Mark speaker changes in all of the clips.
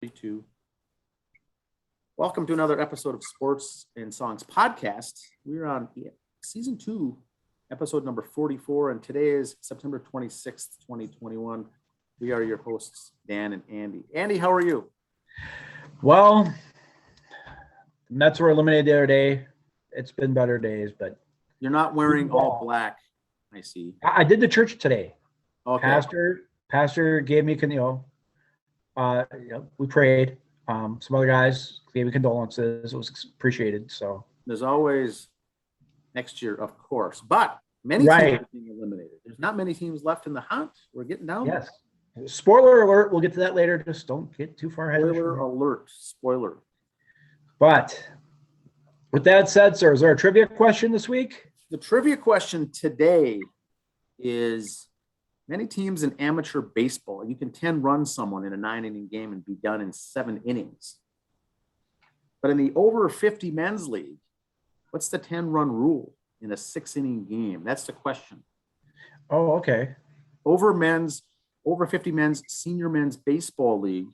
Speaker 1: 3, 2. Welcome to another episode of Sports and Songs Podcast. We're on season 2, episode number 44, and today is September 26th, 2021. We are your hosts, Dan and Andy. Andy, how are you?
Speaker 2: Well, the Mets were eliminated the other day. It's been better days, but
Speaker 1: you're not wearing all black. I see.
Speaker 2: I did the church today.
Speaker 1: Okay.
Speaker 2: Pastor gave me, we prayed. Some other guys gave me condolences. It was appreciated. So
Speaker 1: there's always next year, of course, but many teams are being eliminated. There's not many teams left in the hunt. We're getting down.
Speaker 2: Yes. Spoiler alert. We'll get to that later. Just don't get too far ahead.
Speaker 1: Spoiler alert. Spoiler.
Speaker 2: But with that said, sir, is there a trivia question this week?
Speaker 1: The trivia question today is many teams in amateur baseball, you can 10 run someone in a 9-inning game and be done in 7 innings. But in the over 50 men's league, what's the 10-run rule in a 6-inning game? That's the question.
Speaker 2: Oh, okay.
Speaker 1: Over 50 men's senior men's baseball league.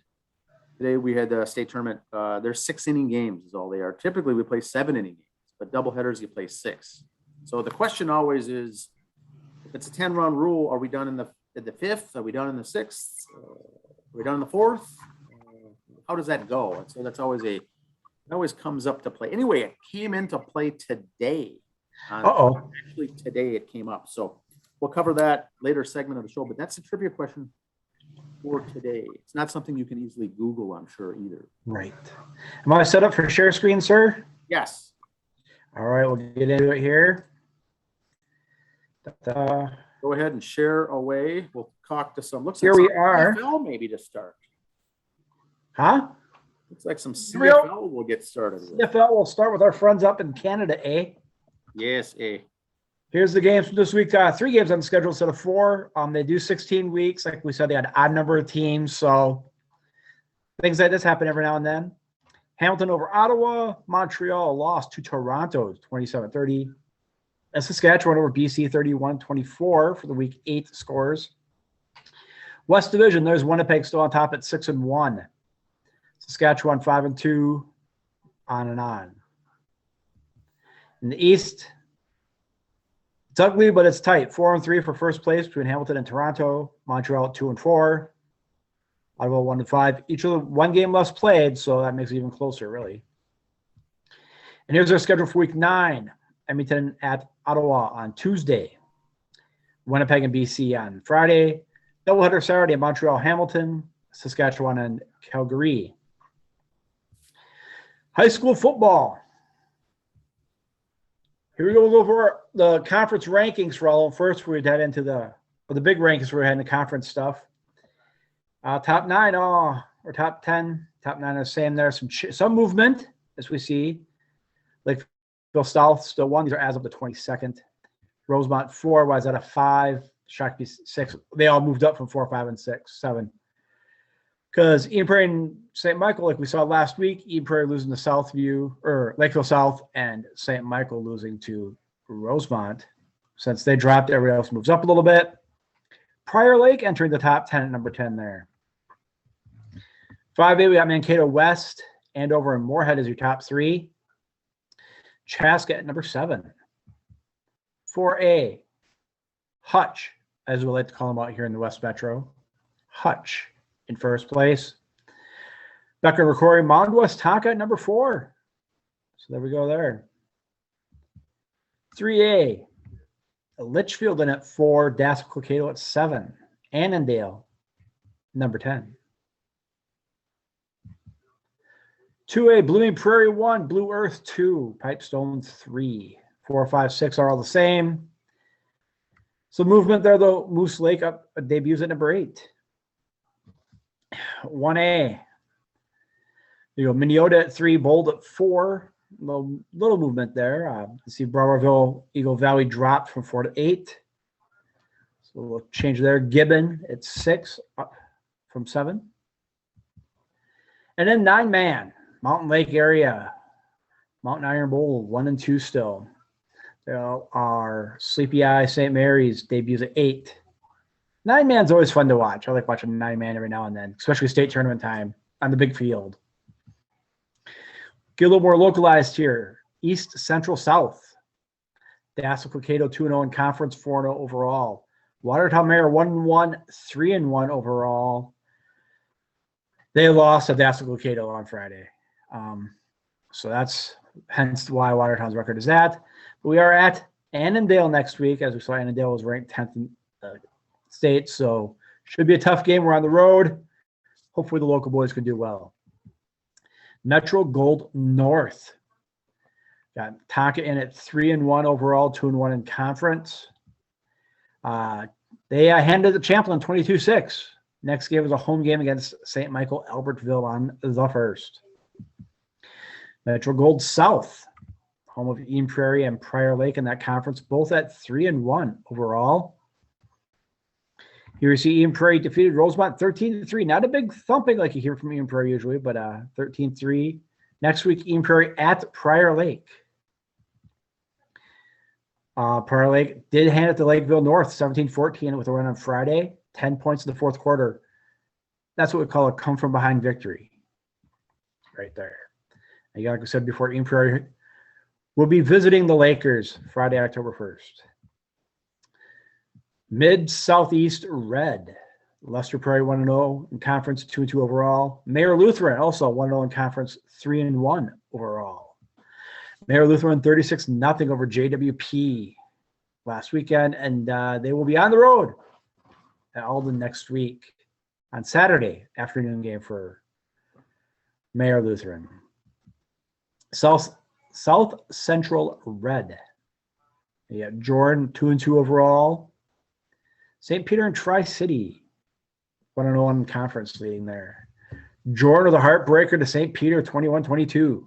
Speaker 1: Today we had the state tournament. They're 6-inning games is all they are. Typically we play 7-inning games, but doubleheaders you play 6. So the question always is, if it's a 10-run rule, are we done in the 5th? Are we done in the 6th? Are we done in the 4th? How does that go? And so that's always it always comes up to play. Anyway, it came into play today. Actually, today it came up. So we'll cover that later segment of the show. But that's the trivia question for today. It's not something you can easily Google, I'm sure, either.
Speaker 2: Right. Am I set up for share screen, sir?
Speaker 1: Yes.
Speaker 2: All right, we'll get into it here.
Speaker 1: Go ahead and share away. We'll talk to some. Looks
Speaker 2: here
Speaker 1: like
Speaker 2: we are.
Speaker 1: CFL maybe to start.
Speaker 2: Huh?
Speaker 1: Looks like some CFL will get started with.
Speaker 2: CFL will start with our friends up in Canada, eh?
Speaker 1: Yes, eh.
Speaker 2: Here's the games for this week. 3 games on the schedule instead of 4. They do 16 weeks. Like we said, they had an odd number of teams. So things like this happen every now and then. Hamilton over Ottawa. Montreal lost to Toronto 27-30. And Saskatchewan over BC 31-24 for the week 8 scores. West Division, there's Winnipeg still on top at 6-1. Saskatchewan 5-2, on and on. In the East, it's ugly, but it's tight. 4-3 for first place between Hamilton and Toronto. Montreal at 2-4. Ottawa 1-5. Each of the 1 game less played, so that makes it even closer, really. And here's our schedule for week 9. Edmonton at Ottawa on Tuesday. Winnipeg and BC on Friday. Doubleheader Saturday at Montreal, Hamilton, Saskatchewan, and Calgary. High school football. Here we go. We'll go over the conference rankings for all of them. First, we'd head into the big rankings. We're heading to conference stuff. Top 9, or top 10. Top 9 are the same there. Some movement, as we see. Like Bill South still 1. These are as of the 22nd. Rosemont 4. Why is that a 5? Shakopee 6. They all moved up from 4, 5, and 6, 7. Because Eden Prairie and St. Michael, like we saw last week, Eden Prairie losing to Southview, or Lakeville South, and St. Michael losing to Rosemont. Since they dropped, everybody else moves up a little bit. Prior Lake entering the top 10 at number 10 there. 5A, we got Mankato West, Andover and Moorhead as your top 3. Chaska at number 7. 4A, Hutch, as we like to call them out here in the West Metro. Hutch in first place. Becker and Rocori, Mound West Tonka at number 4. So there we go there. 3A, Litchfield in at 4. Dassel-Cokato at 7. Annandale, number 10. 2A, Blooming Prairie 1, Blue Earth 2, Pipestone 3. 4, 5, 6 are all the same. Some movement there, though. Moose Lake up debuts at number 8. 1A. You go Minneota at 3, Bold at 4. Little movement there. You see Browerville, Eagle Valley dropped from 4 to 8. So we'll change there. Gibbon at 6, up from 7. And then 9-man, Mountain Lake area. Mountain Iron Bowl, 1 and 2 still. There are Sleepy Eye, St. Mary's debuts at 8. 9-man's always fun to watch. I like watching 9-man every now and then, especially state tournament time. on the big field. Get a little more localized here. East, Central, South. Dassel-Cokato 2-0 in conference, 4-0 overall. Watertown-Mayer 1-1, 3-1 overall. They lost to Dassel-Cokato on Friday. So that's hence why Watertown's record is that. But we are at Annandale next week. As we saw, Annandale was ranked 10th in the state. So should be a tough game. We're on the road. Hopefully the local boys can do well. Metro Gold North. Got Tonka in at 3-1 overall, 2-1 in conference. They handed the Champlain 22-6. Next game was a home game against St. Michael Albertville on the 1st. Metro Gold South, home of Eden Prairie and Prior Lake in that conference, both at 3-1 overall. Here you see Eden Prairie defeated Rosemont 13-3. Not a big thumping like you hear from Eden Prairie usually, but 13-3. Next week, Eden Prairie at Prior Lake. Prior Lake did hand it to Lakeville North 17-14 with a win on Friday. 10 points in the fourth quarter. That's what we call a come-from-behind victory right there. And like I said before, Eden Prairie will be visiting the Lakers Friday, October 1st. Mid-Southeast Red. Lester Prairie 1-0 in conference, 2-2 overall. Mayor Lutheran also 1-0 in conference, 3-1 overall. Mayor Lutheran 36-0 over JWP last weekend, and they will be on the road at Alden next week on Saturday afternoon game for Mayor Lutheran. South Central Red. You got Jordan 2-2 overall. St. Peter and Tri-City 1-0 in conference leading there. Jordan with a heartbreaker to St. Peter 21-22.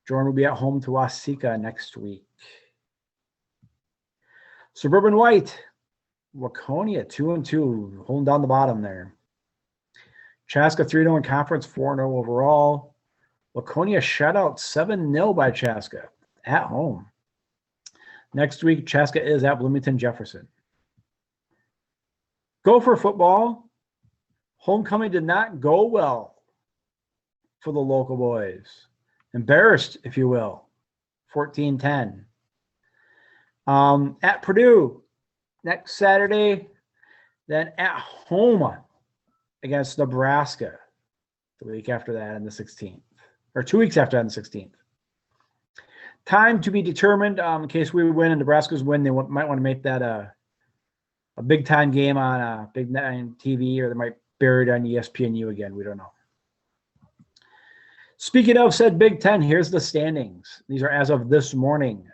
Speaker 2: Jordan will be at home to Waseca next week. Suburban White, Waconia 2-2, holding down the bottom there. Chaska 3-0 in conference, 4-0 overall. Waconia shut out 7-0 by Chaska at home. Next week, Chaska is at Bloomington Jefferson. Gopher football. Homecoming did not go well for the local boys. Embarrassed, if you will. 14-10. At Purdue next Saturday, then at home against Nebraska the week after that on the 16th, or 2 weeks after that on the 16th. Time to be determined. In case we win and Nebraska's win, they might want to make that a big time game on Big Nine TV, or they might bury it on ESPNU again. We don't know. Speaking of said Big Ten, here's the standings. These are as of this morning.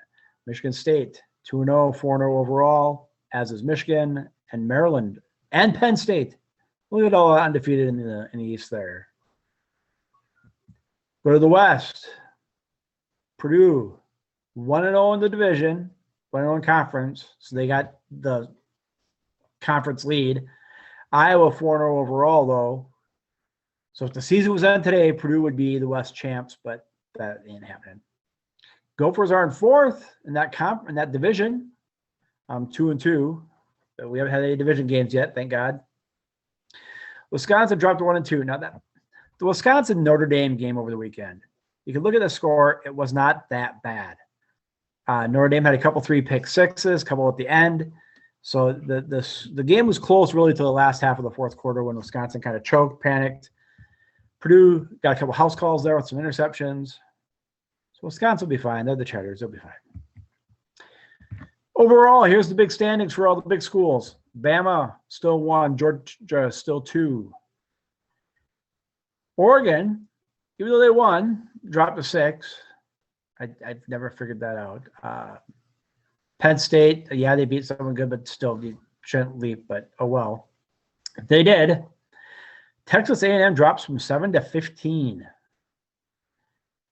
Speaker 2: Michigan State 2-0, 4-0 overall, as is Michigan and Maryland and Penn State. Look at all undefeated in the East there. Go to the West. Purdue 1-0 in the division, 1-0 in conference, so they got the conference lead. Iowa 4-0 overall though. So if the season was on today, Purdue would be the West champs, but that ain't happening. Gophers are in fourth in that division. 2-2. But we haven't had any division games yet, thank God. Wisconsin dropped to 1-2. Now that the Wisconsin Notre Dame game over the weekend, you can look at the score. It was not that bad. Notre Dame had a couple 3 pick sixes, a couple at the end. So the game was close really to the last half of the fourth quarter when Wisconsin kind of choked, panicked. Purdue got a couple house calls there with some interceptions. So Wisconsin will be fine. They're the Cheddars. They'll be fine. Overall, here's the big standings for all the big schools. Bama still 1. Georgia still 2. Oregon, even though they won, dropped to 6. I've never figured that out. Penn State, yeah, they beat someone good, but still you shouldn't leap, but oh well. They did. Texas A&M drops from 7 to 15.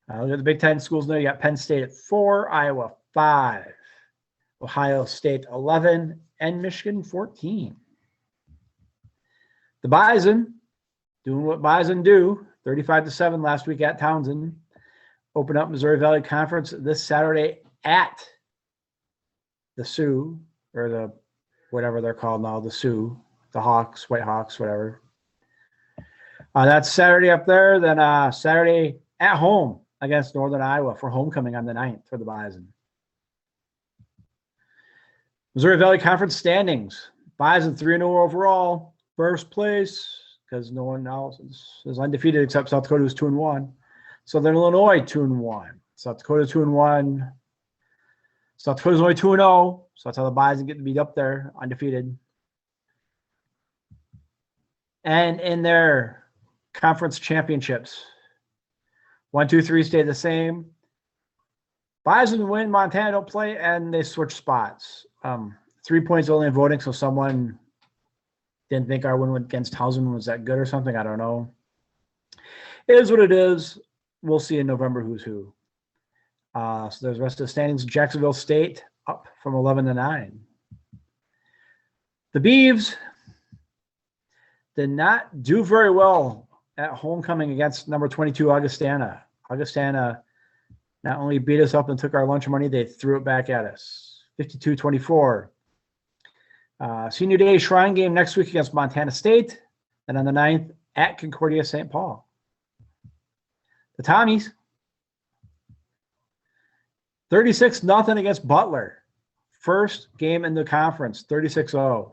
Speaker 2: Look at the Big Ten schools now. You got Penn State at 4, Iowa 5, Ohio State 11, and Michigan 14. The Bison doing what Bison do, 35-7 last week at Townsend. Open up Missouri Valley Conference this Saturday at the Sioux, or the whatever they're called now, the Sioux, the Hawks, White Hawks, whatever. That's Saturday up there. Then Saturday at home against Northern Iowa for homecoming on the 9th for the Bison. Missouri Valley Conference standings. Bison 3-0 overall. First place, because no one else is undefeated except South Dakota, who's 2-1. Southern Illinois 2-1. South Dakota 2-1. South Dakota's only 2-0, so that's how the Bison get to beat up there, undefeated. And in their conference championships, 1, 2, 3 stay the same. Bison win, Montana don't play, and they switch spots. 3 points only in voting, so someone didn't think our win against Hausen was that good or something. I don't know. It is what it is. We'll see in November who's who. So there's the rest of the standings. Jacksonville State up from 11-9. The Beavs did not do very well at homecoming against number 22 Augustana. Augustana not only beat us up and took our lunch money, they threw it back at us. 52-24. Senior Day Shrine game next week against Montana State. And on the 9th at Concordia St. Paul. The Tommies 36-0 against Butler. First game in the conference, 36-0.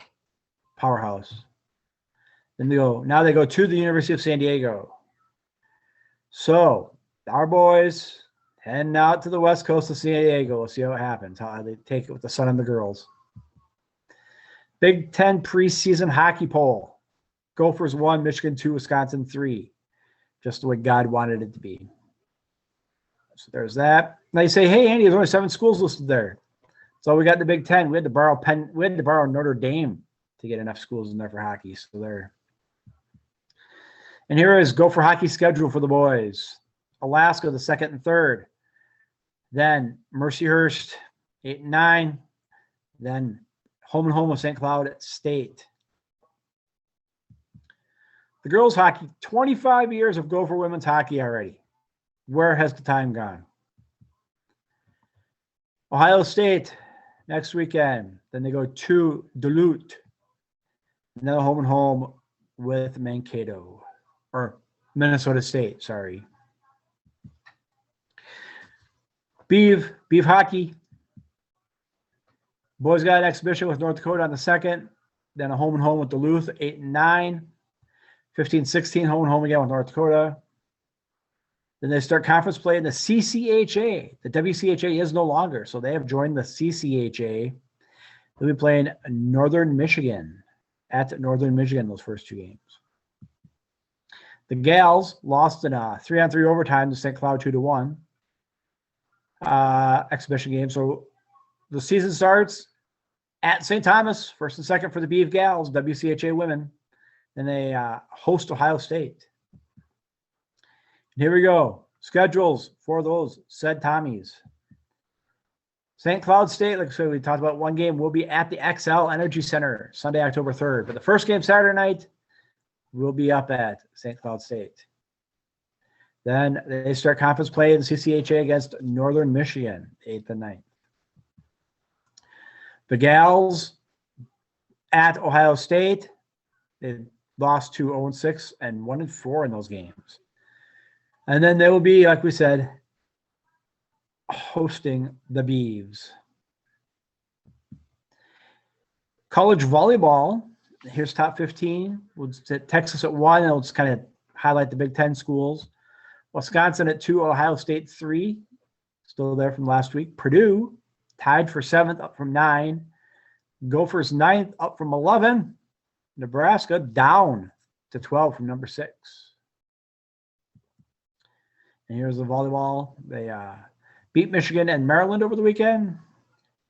Speaker 2: Powerhouse. Then now they go to the University of San Diego. So our boys heading out to the west coast of San Diego. We'll see how it happens, how they take it with the sun and the girls. Big Ten preseason hockey poll. Gophers 1, Michigan 2, Wisconsin 3. Just the way God wanted it to be. So there's that. Now you say, hey, Andy, there's only 7 schools listed there. So we got the Big Ten. We had to borrow Notre Dame to get enough schools in there for hockey. So there. And here is Gopher hockey schedule for the boys. Alaska, the 2nd and 3rd. Then Mercyhurst, 8 and 9. Then home with St. Cloud State. The girls' hockey, 25 years of Gopher women's hockey already. Where has the time gone? Ohio State next weekend. Then they go to Duluth. And then home with Mankato. Or Minnesota State, sorry. Beav hockey. Boys got an exhibition with North Dakota on the 2nd. Then a home with Duluth, 8 and 9. 15-16, home again with North Dakota. Then they start conference play in the CCHA. The WCHA is no longer, so they have joined the CCHA. They'll be playing Northern Michigan at Northern Michigan those first 2 games. The Gals lost in a 3-on-3 overtime to St. Cloud 2-1 exhibition game. So the season starts at St. Thomas, 1st and 2nd for the Beav Gals, WCHA women. Then they host Ohio State. And here we go. Schedules for those said Tommies. St. Cloud State, like I said, we talked about one game, will be at the XL Energy Center Sunday, October 3rd. But the first game Saturday night will be up at St. Cloud State. Then they start conference play in the CCHA against Northern Michigan, 8th and 9th. The Gals at Ohio State, they lost to 0-6 and 1-4 in those games. And then they will be, like we said, hosting the Beavs. College volleyball, here's top 15. We'll set Texas at 1, and we'll just kind of highlight the Big Ten schools. Wisconsin at 2, Ohio State 3, still there from last week. Purdue tied for 7th, up from 9. Gophers 9th, up from 11. Nebraska down to 12 from number 6. And here's the volleyball. They beat Michigan and Maryland over the weekend.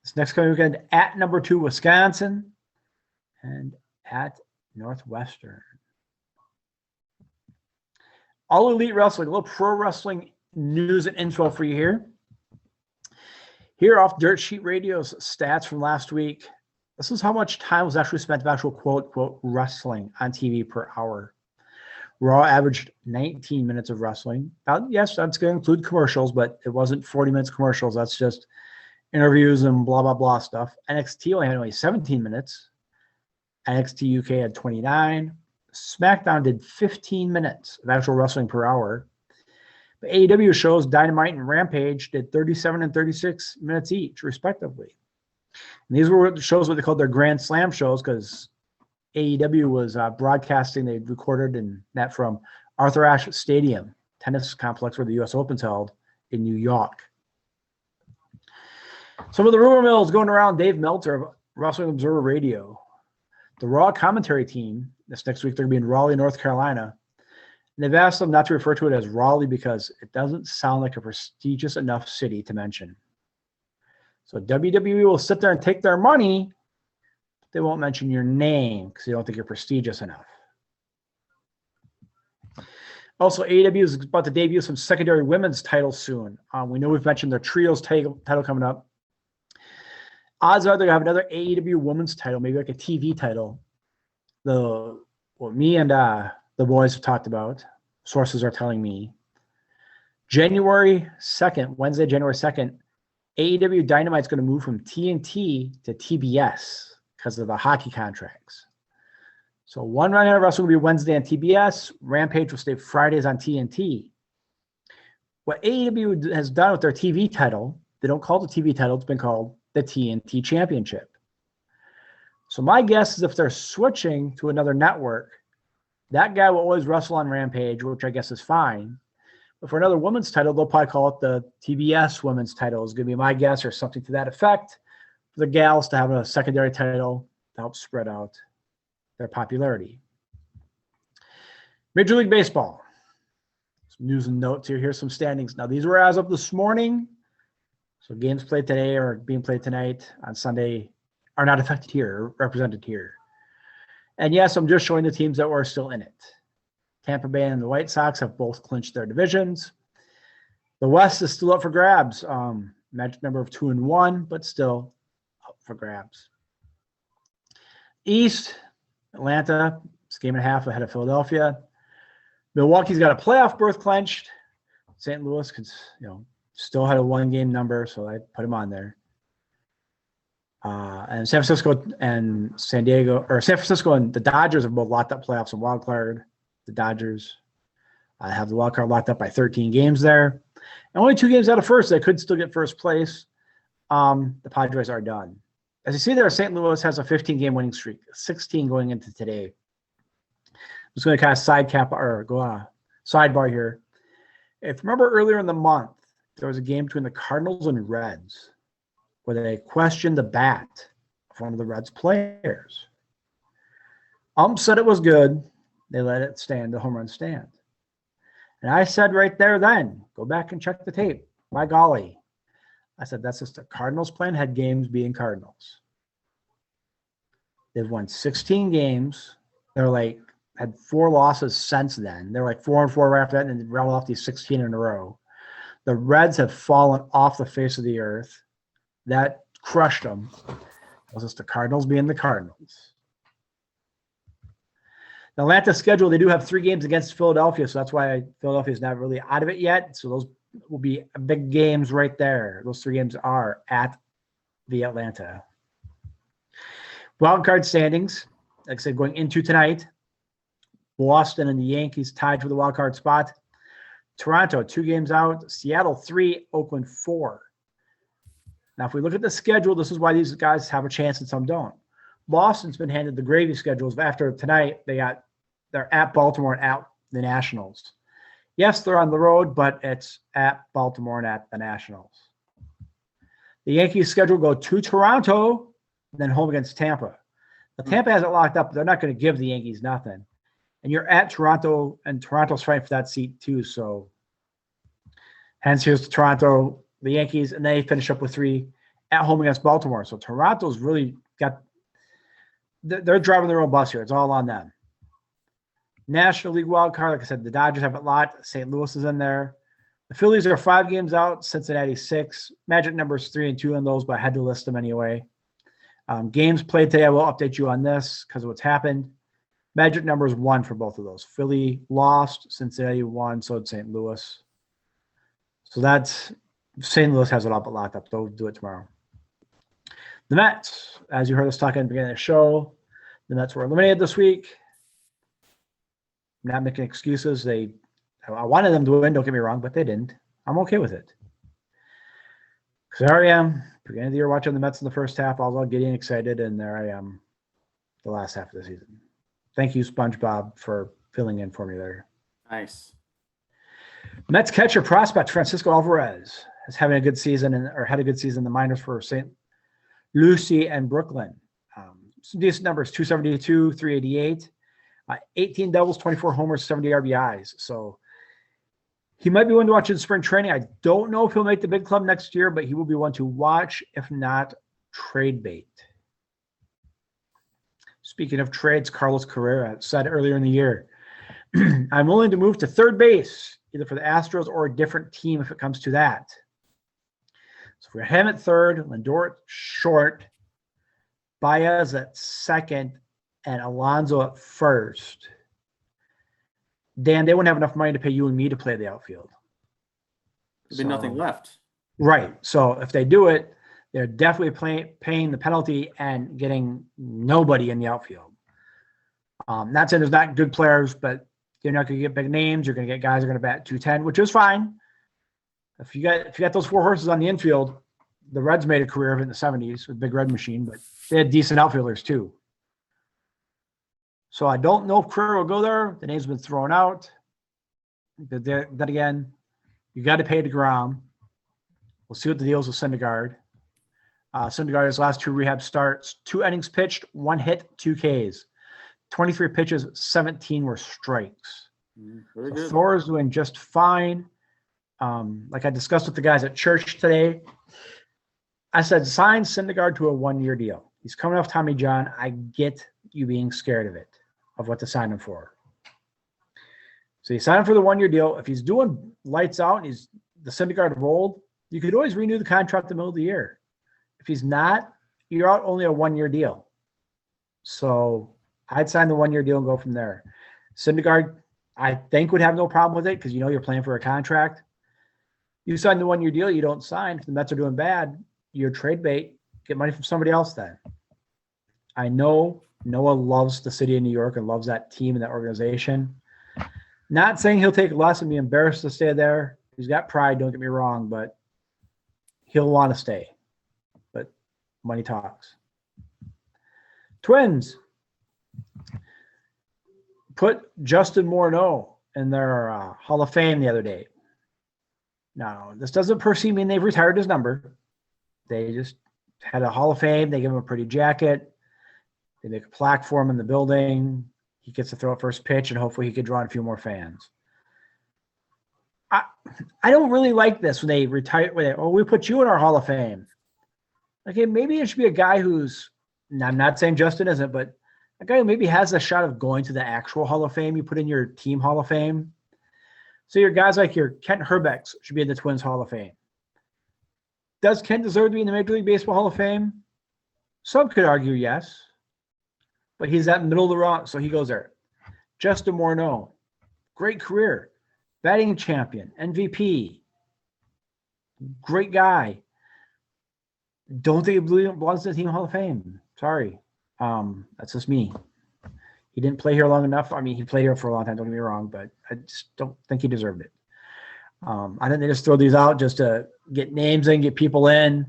Speaker 2: This next coming weekend at number 2, Wisconsin, and at Northwestern. All Elite Wrestling, a little pro wrestling news and info for you here. Here off Dirt Sheet Radio's stats from last week. This is how much time was actually spent of actual quote wrestling on TV per hour. Raw averaged 19 minutes of wrestling. Now, yes, that's going to include commercials, but it wasn't 40 minutes commercials. That's just interviews and blah, blah, blah stuff. NXT only had 17 minutes. NXT UK had 29. SmackDown did 15 minutes of actual wrestling per hour. But AEW shows Dynamite and Rampage did 37 and 36 minutes each, respectively. And these were shows what they called their Grand Slam shows because AEW was broadcasting. They recorded in that from Arthur Ashe Stadium, tennis complex where the U.S. Open's held in New York. Some of the rumor mills going around. Dave Meltzer of Wrestling Observer Radio. The Raw commentary team, this next week, they're going to be in Raleigh, North Carolina. And they've asked them not to refer to it as Raleigh because it doesn't sound like a prestigious enough city to mention. So WWE will sit there and take their money. They won't mention your name because they don't think you're prestigious enough. Also, AEW is about to debut some secondary women's titles soon. We know we've mentioned their trios title coming up. Odds are they're going to have another AEW women's title, maybe like a TV title. What me and the boys have talked about, sources are telling me. January 2nd, Wednesday, January 2nd, AEW Dynamite's going to move from TNT to TBS because of the hockey contracts. So one round of wrestling will be Wednesday on TBS. Rampage will stay Fridays on TNT. What AEW has done with their TV title, they don't call it the TV title, it's been called the TNT Championship. So my guess is if they're switching to another network, that guy will always wrestle on Rampage, which I guess is fine. But for another women's title, they'll probably call it the TBS women's title is going to be my guess or something to that effect for the gals to have a secondary title to help spread out their popularity. Major League Baseball. Some news and notes here. Here's some standings. Now, these were as of this morning. So games played today or being played tonight on Sunday are not affected here, or represented here. And yes, I'm just showing the teams that were still in it. Tampa Bay and the White Sox have both clinched their divisions. The West is still up for grabs. Magic number of 2-1, but still up for grabs. East, Atlanta, it's a game and a half ahead of Philadelphia. Milwaukee's got a playoff berth clenched. St. Louis still had a one-game number, so I put him on there. And San Francisco and San Francisco and the Dodgers have both locked up playoffs and wild card. The Dodgers have the wild card locked up by 13 games there. And only 2 games out of first. They could still get first place. The Padres are done. As you see there, St. Louis has a 15-game winning streak, 16 going into today. I'm just going to kind of sidebar here. If you remember earlier in the month, there was a game between the Cardinals and Reds where they questioned the bat of one of the Reds players. Said it was good. They let it stand, the home run stand. And I said right there then, go back and check the tape. My golly. I said, that's just the Cardinals playing head games being Cardinals. They've won 16 games. They're had 4 losses since then. They're 4-4 right after that, and they rattled off these 16 in a row. The Reds have fallen off the face of the earth. That crushed them. It was just the Cardinals being the Cardinals. The Atlanta schedule, they do have 3 games against Philadelphia, so that's why Philadelphia is not really out of it yet. So those will be big games right there. Those 3 games are at the Atlanta. Wild card standings, like I said, going into tonight, Boston and the Yankees tied for the wild card spot. Toronto, 2 games out. Seattle, 3. Oakland, 4. Now, if we look at the schedule, this is why these guys have a chance and some don't. Boston's been handed the gravy schedules. After tonight, they're at Baltimore and at the Nationals. Yes, they're on the road, but it's at Baltimore and at the Nationals. The Yankees' schedule go to Toronto, then home against Tampa. Now, Tampa has it locked up. They're not going to give the Yankees nothing. And you're at Toronto, and Toronto's fighting for that seat too. So, hence here's Toronto, the Yankees, and they finish up with 3 at home against Baltimore. So Toronto's really they're driving their own bus here. It's all on them. National League wild card, like I said, the Dodgers have it locked. St. Louis is in there. The Phillies are 5 games out. Cincinnati 6. Magic numbers 3 and 2 on those, but I had to list them anyway. Games played today, I will update you on this because of what's happened. Magic numbers 1 for both of those. Philly lost, Cincinnati won, so did St. Louis. So that's St. Louis has it all but locked up. They'll do it tomorrow. The Mets, as you heard us talking at the beginning of the show, the Mets were eliminated this week. not making excuses. I wanted them to win, don't get me wrong, but they didn't. I'm okay with it. Because there I am, beginning of the year watching the Mets in the first half, all getting excited, and there I am the last half of the season. Thank you, SpongeBob, for filling in for me there.
Speaker 1: Nice.
Speaker 2: Mets catcher prospect Francisco Alvarez is having a good season, had a good season in the minors for St. Lucie and Brooklyn. Some decent numbers, 272, 388, 18 doubles, 24 homers, 70 RBIs. So he might be one to watch in spring training. I don't know if he'll make the big club next year, but he will be one to watch, if not trade bait. Speaking of trades, Carlos Carrera said earlier in the year, I'm willing to move to third base, either for the Astros or a different team if it comes to that. So for him at third, Lindor at short, Baez at second, and Alonso at first. Dan, they wouldn't have enough money to pay you and me to play the outfield.
Speaker 1: There'd be nothing left.
Speaker 2: Right. So if they do it, they're definitely paying the penalty and getting nobody in the outfield. Not saying there's not good players, but you're not going to get big names. You're going to get guys who are going to bat 210, which is fine. If you got those four horses on the infield, the Reds made a career of it in the 70s with Big Red Machine, but they had decent outfielders too. So I don't know if Carrera will go there. The name's been thrown out. But then again, you got to pay DeGrom. We'll see what the deal is with Syndergaard. Syndergaard's last two rehab starts, 2 innings pitched, 1 hit, 2 Ks. 23 pitches, 17 were strikes.
Speaker 1: Very good.
Speaker 2: Thor is doing just fine. Like I discussed with the guys at church today, I said, sign Syndergaard to a 1-year deal. He's coming off Tommy John. I get you being scared of it, of what to sign him for. So you sign him for the 1-year deal. If he's doing lights out and he's the Syndergaard of old, you could always renew the contract in the middle of the year. If he's not, you're out only a 1-year deal. So I'd sign the 1-year deal and go from there. Syndergaard, I think, would have no problem with it because you're playing for a contract. You sign the 1-year deal, you don't sign. If the Mets are doing bad, you're trade bait. Get money from somebody else then. I know Noah loves the city of New York and loves that team and that organization. Not saying he'll take less and be embarrassed to stay there. He's got pride, don't get me wrong, but he'll want to stay. But money talks. Twins put Justin Morneau in their Hall of Fame the other day. Now, this doesn't per se mean they've retired his number. They just had a Hall of Fame. They give him a pretty jacket. They make a plaque for him in the building. He gets to throw at first pitch, and hopefully he could draw in a few more fans. I don't really like this when they retire. We put you in our Hall of Fame. Okay, maybe it should be a guy who's, I'm not saying Justin isn't, but a guy who maybe has a shot of going to the actual Hall of Fame. You put in your team Hall of Fame. So your guys like your Kent Herbecks should be in the Twins Hall of Fame. Does Kent deserve to be in the Major League Baseball Hall of Fame? Some could argue yes. But he's at middle of the rock, so he goes there. Justin Morneau, great career. Batting champion, MVP. Great guy. Don't think he belongs to the Team Hall of Fame. Sorry. That's just me. He didn't play here long enough. I mean, he played here for a long time, don't get me wrong, but I just don't think he deserved it. I think they just throw these out just to get names in, get people in.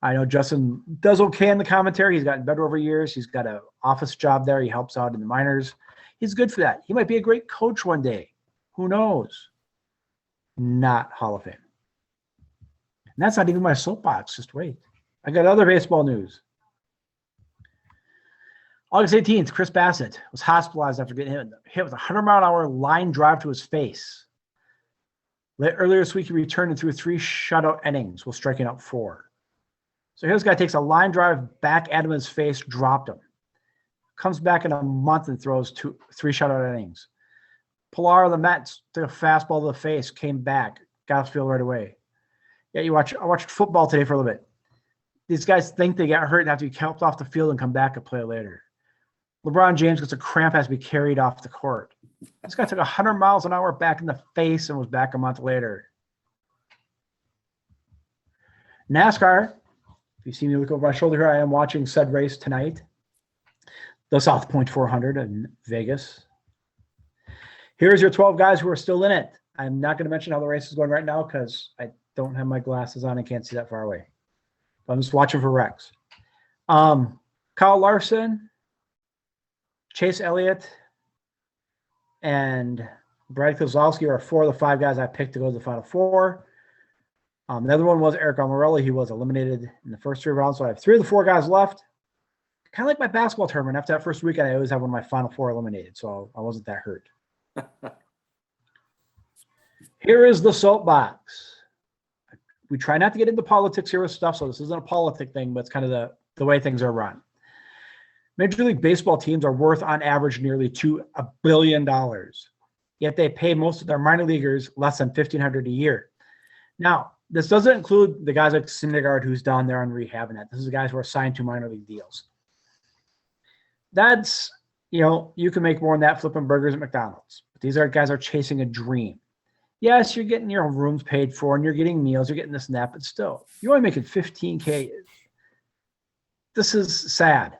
Speaker 2: I know Justin does okay in the commentary. He's gotten better over years. He's got an office job there. He helps out in the minors. He's good for that. He might be a great coach one day. Who knows? Not Hall of Fame. And that's not even my soapbox. Just wait. I got other baseball news. August 18th, Chris Bassett was hospitalized after getting hit with a 100-mile-an-hour line drive to his face. Earlier this week, he returned and threw 3 shutout innings while striking out 4. So here's this guy takes a line drive back at him in his face, dropped him. Comes back in a month and throws 3 shutout innings. Pilar of the Mets took a fastball to the face, came back, got off the field right away. Yeah, I watched football today for a little bit. These guys think they got hurt and have to be helped off the field and come back and play later. LeBron James gets a cramp, has to be carried off the court. This guy took 100 miles an hour back in the face and was back a month later. NASCAR. If you see me look over my shoulder here, I am watching said race tonight. The South Point 400 in Vegas. Here's your 12 guys who are still in it. I'm not going to mention how the race is going right now because I don't have my glasses on and can't see that far away. I'm just watching for wrecks. Kyle Larson, Chase Elliott, and Brad Kozlowski are 4 of the 5 guys I picked to go to the Final Four. The other one was Eric Almarelli. He was eliminated in the first 3 rounds. So I have 3 of the 4 guys left. Kind of like my basketball tournament. After that first weekend, I always have one of my Final Four eliminated. So I wasn't that hurt. Here is the soapbox. We try not to get into politics here with stuff. So this isn't a politic thing, but it's kind of the way things are run. Major League Baseball teams are worth on average nearly $2 billion. Yet they pay most of their minor leaguers less than $1,500 a year. Now, this doesn't include the guys like Syndergaard who's down there on rehab and that. This is the guys who are signed to minor league deals. That's, you can make more than that flipping burgers at McDonald's. But these guys are chasing a dream. Yes, you're getting your rooms paid for and you're getting meals, you're getting this and that, but still, you're only making $15K. This is sad.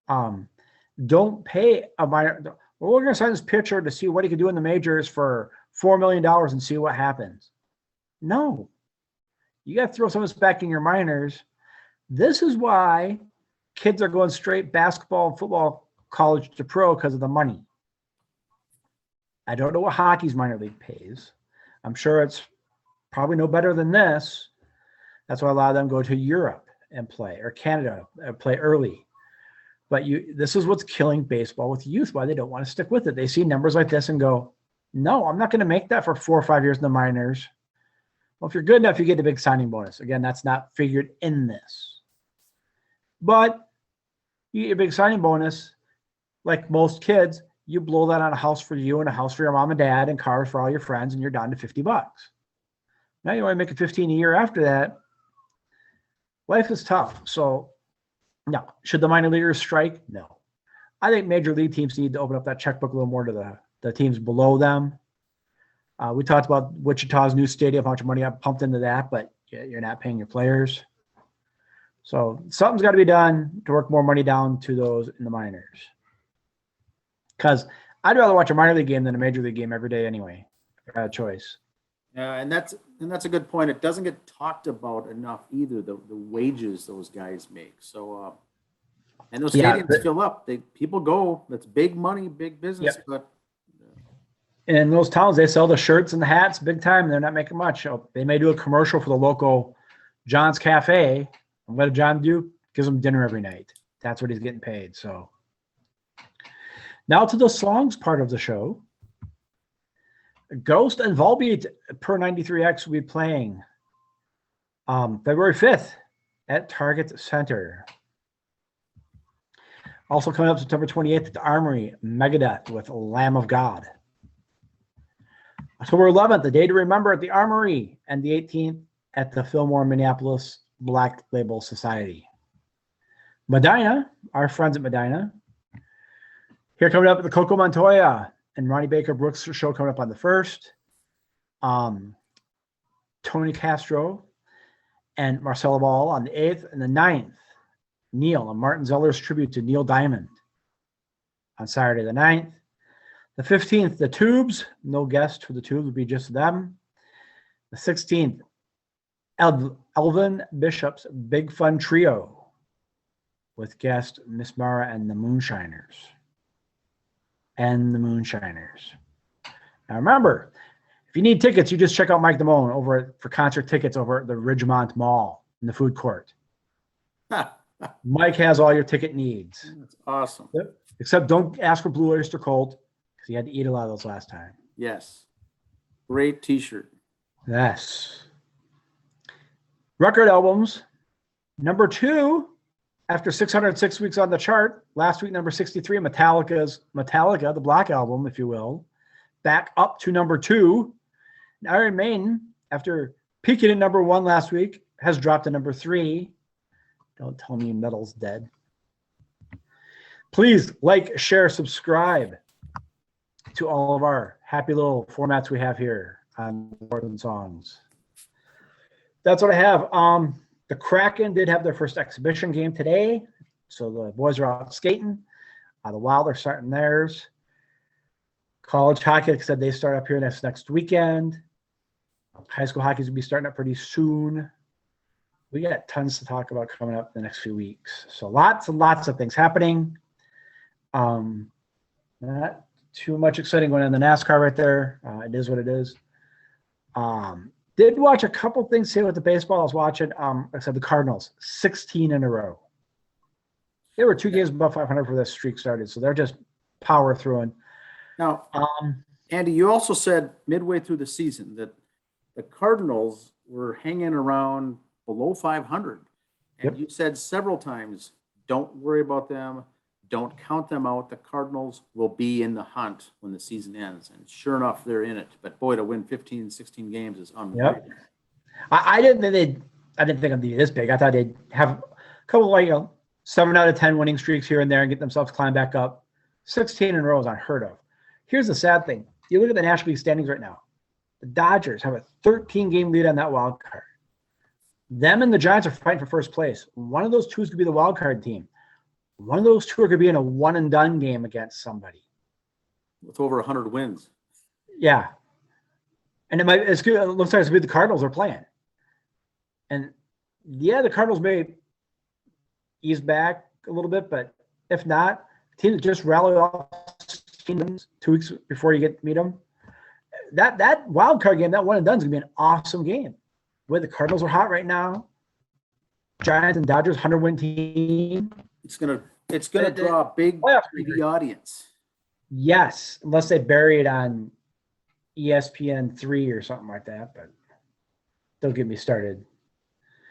Speaker 2: Don't pay a minor. Well, we're going to sign this pitcher to see what he can do in the majors for $4 million and see what happens. No. You got to throw some of this back in your minors. This is why kids are going straight basketball and football college to pro because of the money. I don't know what hockey's minor league pays. I'm sure it's probably no better than this. That's why a lot of them go to Europe and play, or Canada and play early. But this is what's killing baseball with youth, why they don't want to stick with it. They see numbers like this and go, no, I'm not going to make that for 4 or 5 years in the minors. Well, if you're good enough, you get a big signing bonus. Again, that's not figured in this. But you get a big signing bonus, like most kids, you blow that on a house for you and a house for your mom and dad and cars for all your friends, and you're down to $50. Now you only make $15 a year after that. Life is tough. So, no. Should the minor leaguers strike? No. I think major league teams need to open up that checkbook a little more to the teams below them. We talked about Wichita's new stadium, how much money I pumped into that, but you're not paying your players. So something's got to be done to work more money down to those in the minors. Because I'd rather watch a minor league game than a major league game every day anyway, if I had a choice.
Speaker 1: Yeah, and that's a good point. It doesn't get talked about enough either, the wages those guys make. So, and those stadiums fill up. People go. That's big money, big business. Yep. But
Speaker 2: in those towns, they sell the shirts and the hats big time. And they're not making much. So they may do a commercial for the local John's Cafe. And what did John do? Gives them dinner every night. That's what he's getting paid. So now to the songs part of the show. Ghost and Volbeat per 93X will be playing February 5th at Target Center. Also coming up September 28th at the Armory, Megadeth with Lamb of God. October 11th, the day to remember at the Armory, and the 18th at the Fillmore, Minneapolis Black Label Society. Medina, our friends at Medina. Here coming up at the Coco Montoya and Ronnie Baker Brooks show coming up on the 1st. Tony Castro and Marcelo Ball on the 8th, and the 9th, Neil and Martin Zeller's tribute to Neil Diamond on Saturday the 9th. The 15th, the Tubes. No guest for the Tubes, will be just them. The 16th, Elvin Bishop's Big Fun Trio with guest Miss Mara and the Moonshiners. Now remember, if you need tickets, you just check out Mike Damone for concert tickets over at the Ridgemont Mall in the food court. Mike has all your ticket needs.
Speaker 1: That's awesome.
Speaker 2: Yep. Except don't ask for Blue Oyster Cult because you had to eat a lot of those last time.
Speaker 1: Yes. Great t-shirt.
Speaker 2: Yes. Record albums. Number 2, after 606 weeks on the chart, last week, number 63, Metallica, the Black Album, if you will, back up to number 2. Iron Maiden, after peaking at number 1 last week, has dropped to number 3. Don't tell me metal's dead. Please like, share, subscribe to all of our happy little formats we have here on Northern Songs. That's what I have. The Kraken did have their first exhibition game today, so the boys are out skating. The Wild are starting theirs. College hockey, like I said, they start up here next weekend. High school hockey is going to be starting up pretty soon. We got tons to talk about coming up in the next few weeks. So lots and lots of things happening. Not too much exciting going on in the NASCAR right there. It is what it is. Did watch a couple things here with the baseball. I was watching, like I said, the Cardinals, 16 in a row. They were 2 games above 500 before this streak started, so they're just power throwing.
Speaker 1: Now, Andy, you also said midway through the season that the Cardinals were hanging around below 500. And you said several times, don't worry about them. Don't count them out. The Cardinals will be in the hunt when the season ends. And sure enough, they're in it. But boy, to win 15, 16 games is unbelievable.
Speaker 2: Yep. I didn't think it'd be this big. I thought they'd have a couple of 7 out of 10 winning streaks here and there and get themselves climbed back up. 16 in a row is unheard of. Here's the sad thing. You look at the National League standings right now. The Dodgers have a 13-game lead on that wild card. Them and the Giants are fighting for first place. One of those two is going to be the wild card team. One of those two are going to be in a one-and-done game against somebody.
Speaker 1: With over 100 wins.
Speaker 2: Yeah. And it's good. It looks like it's going to be the Cardinals are playing. And, yeah, the Cardinals may ease back a little bit, but if not, teams that just rally off 2 weeks before you get to meet them, that wild card game, that one-and-done is going to be an awesome game. The way the Cardinals are hot right now, Giants and Dodgers 100-win team.
Speaker 1: It's gonna draw a big TV audience.
Speaker 2: Yes, unless they bury it on ESPN 3 or something like that. But don't get me started.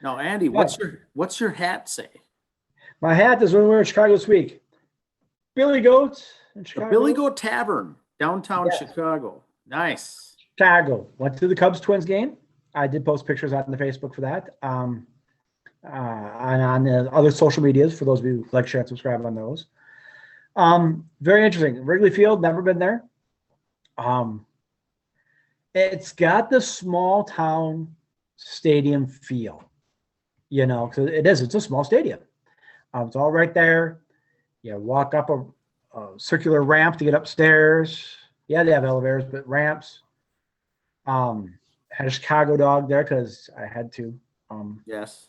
Speaker 1: Now, Andy, what's your hat say?
Speaker 2: My hat is when we're in Chicago this week. Billy Goat in Chicago.
Speaker 1: The Billy Goat Tavern, downtown Chicago. Nice.
Speaker 2: Chicago. Went to the Cubs-Twins game. I did post pictures on the Facebook for that. And on the other social medias for those of you who like, share, and subscribe on those. Very interesting. Wrigley Field, never been there. It's got the small town stadium feel, because it's a small stadium. It's all right there. You walk up a circular ramp to get upstairs. Yeah, they have elevators, but ramps. Had a Chicago dog there because I had to.
Speaker 1: Yes.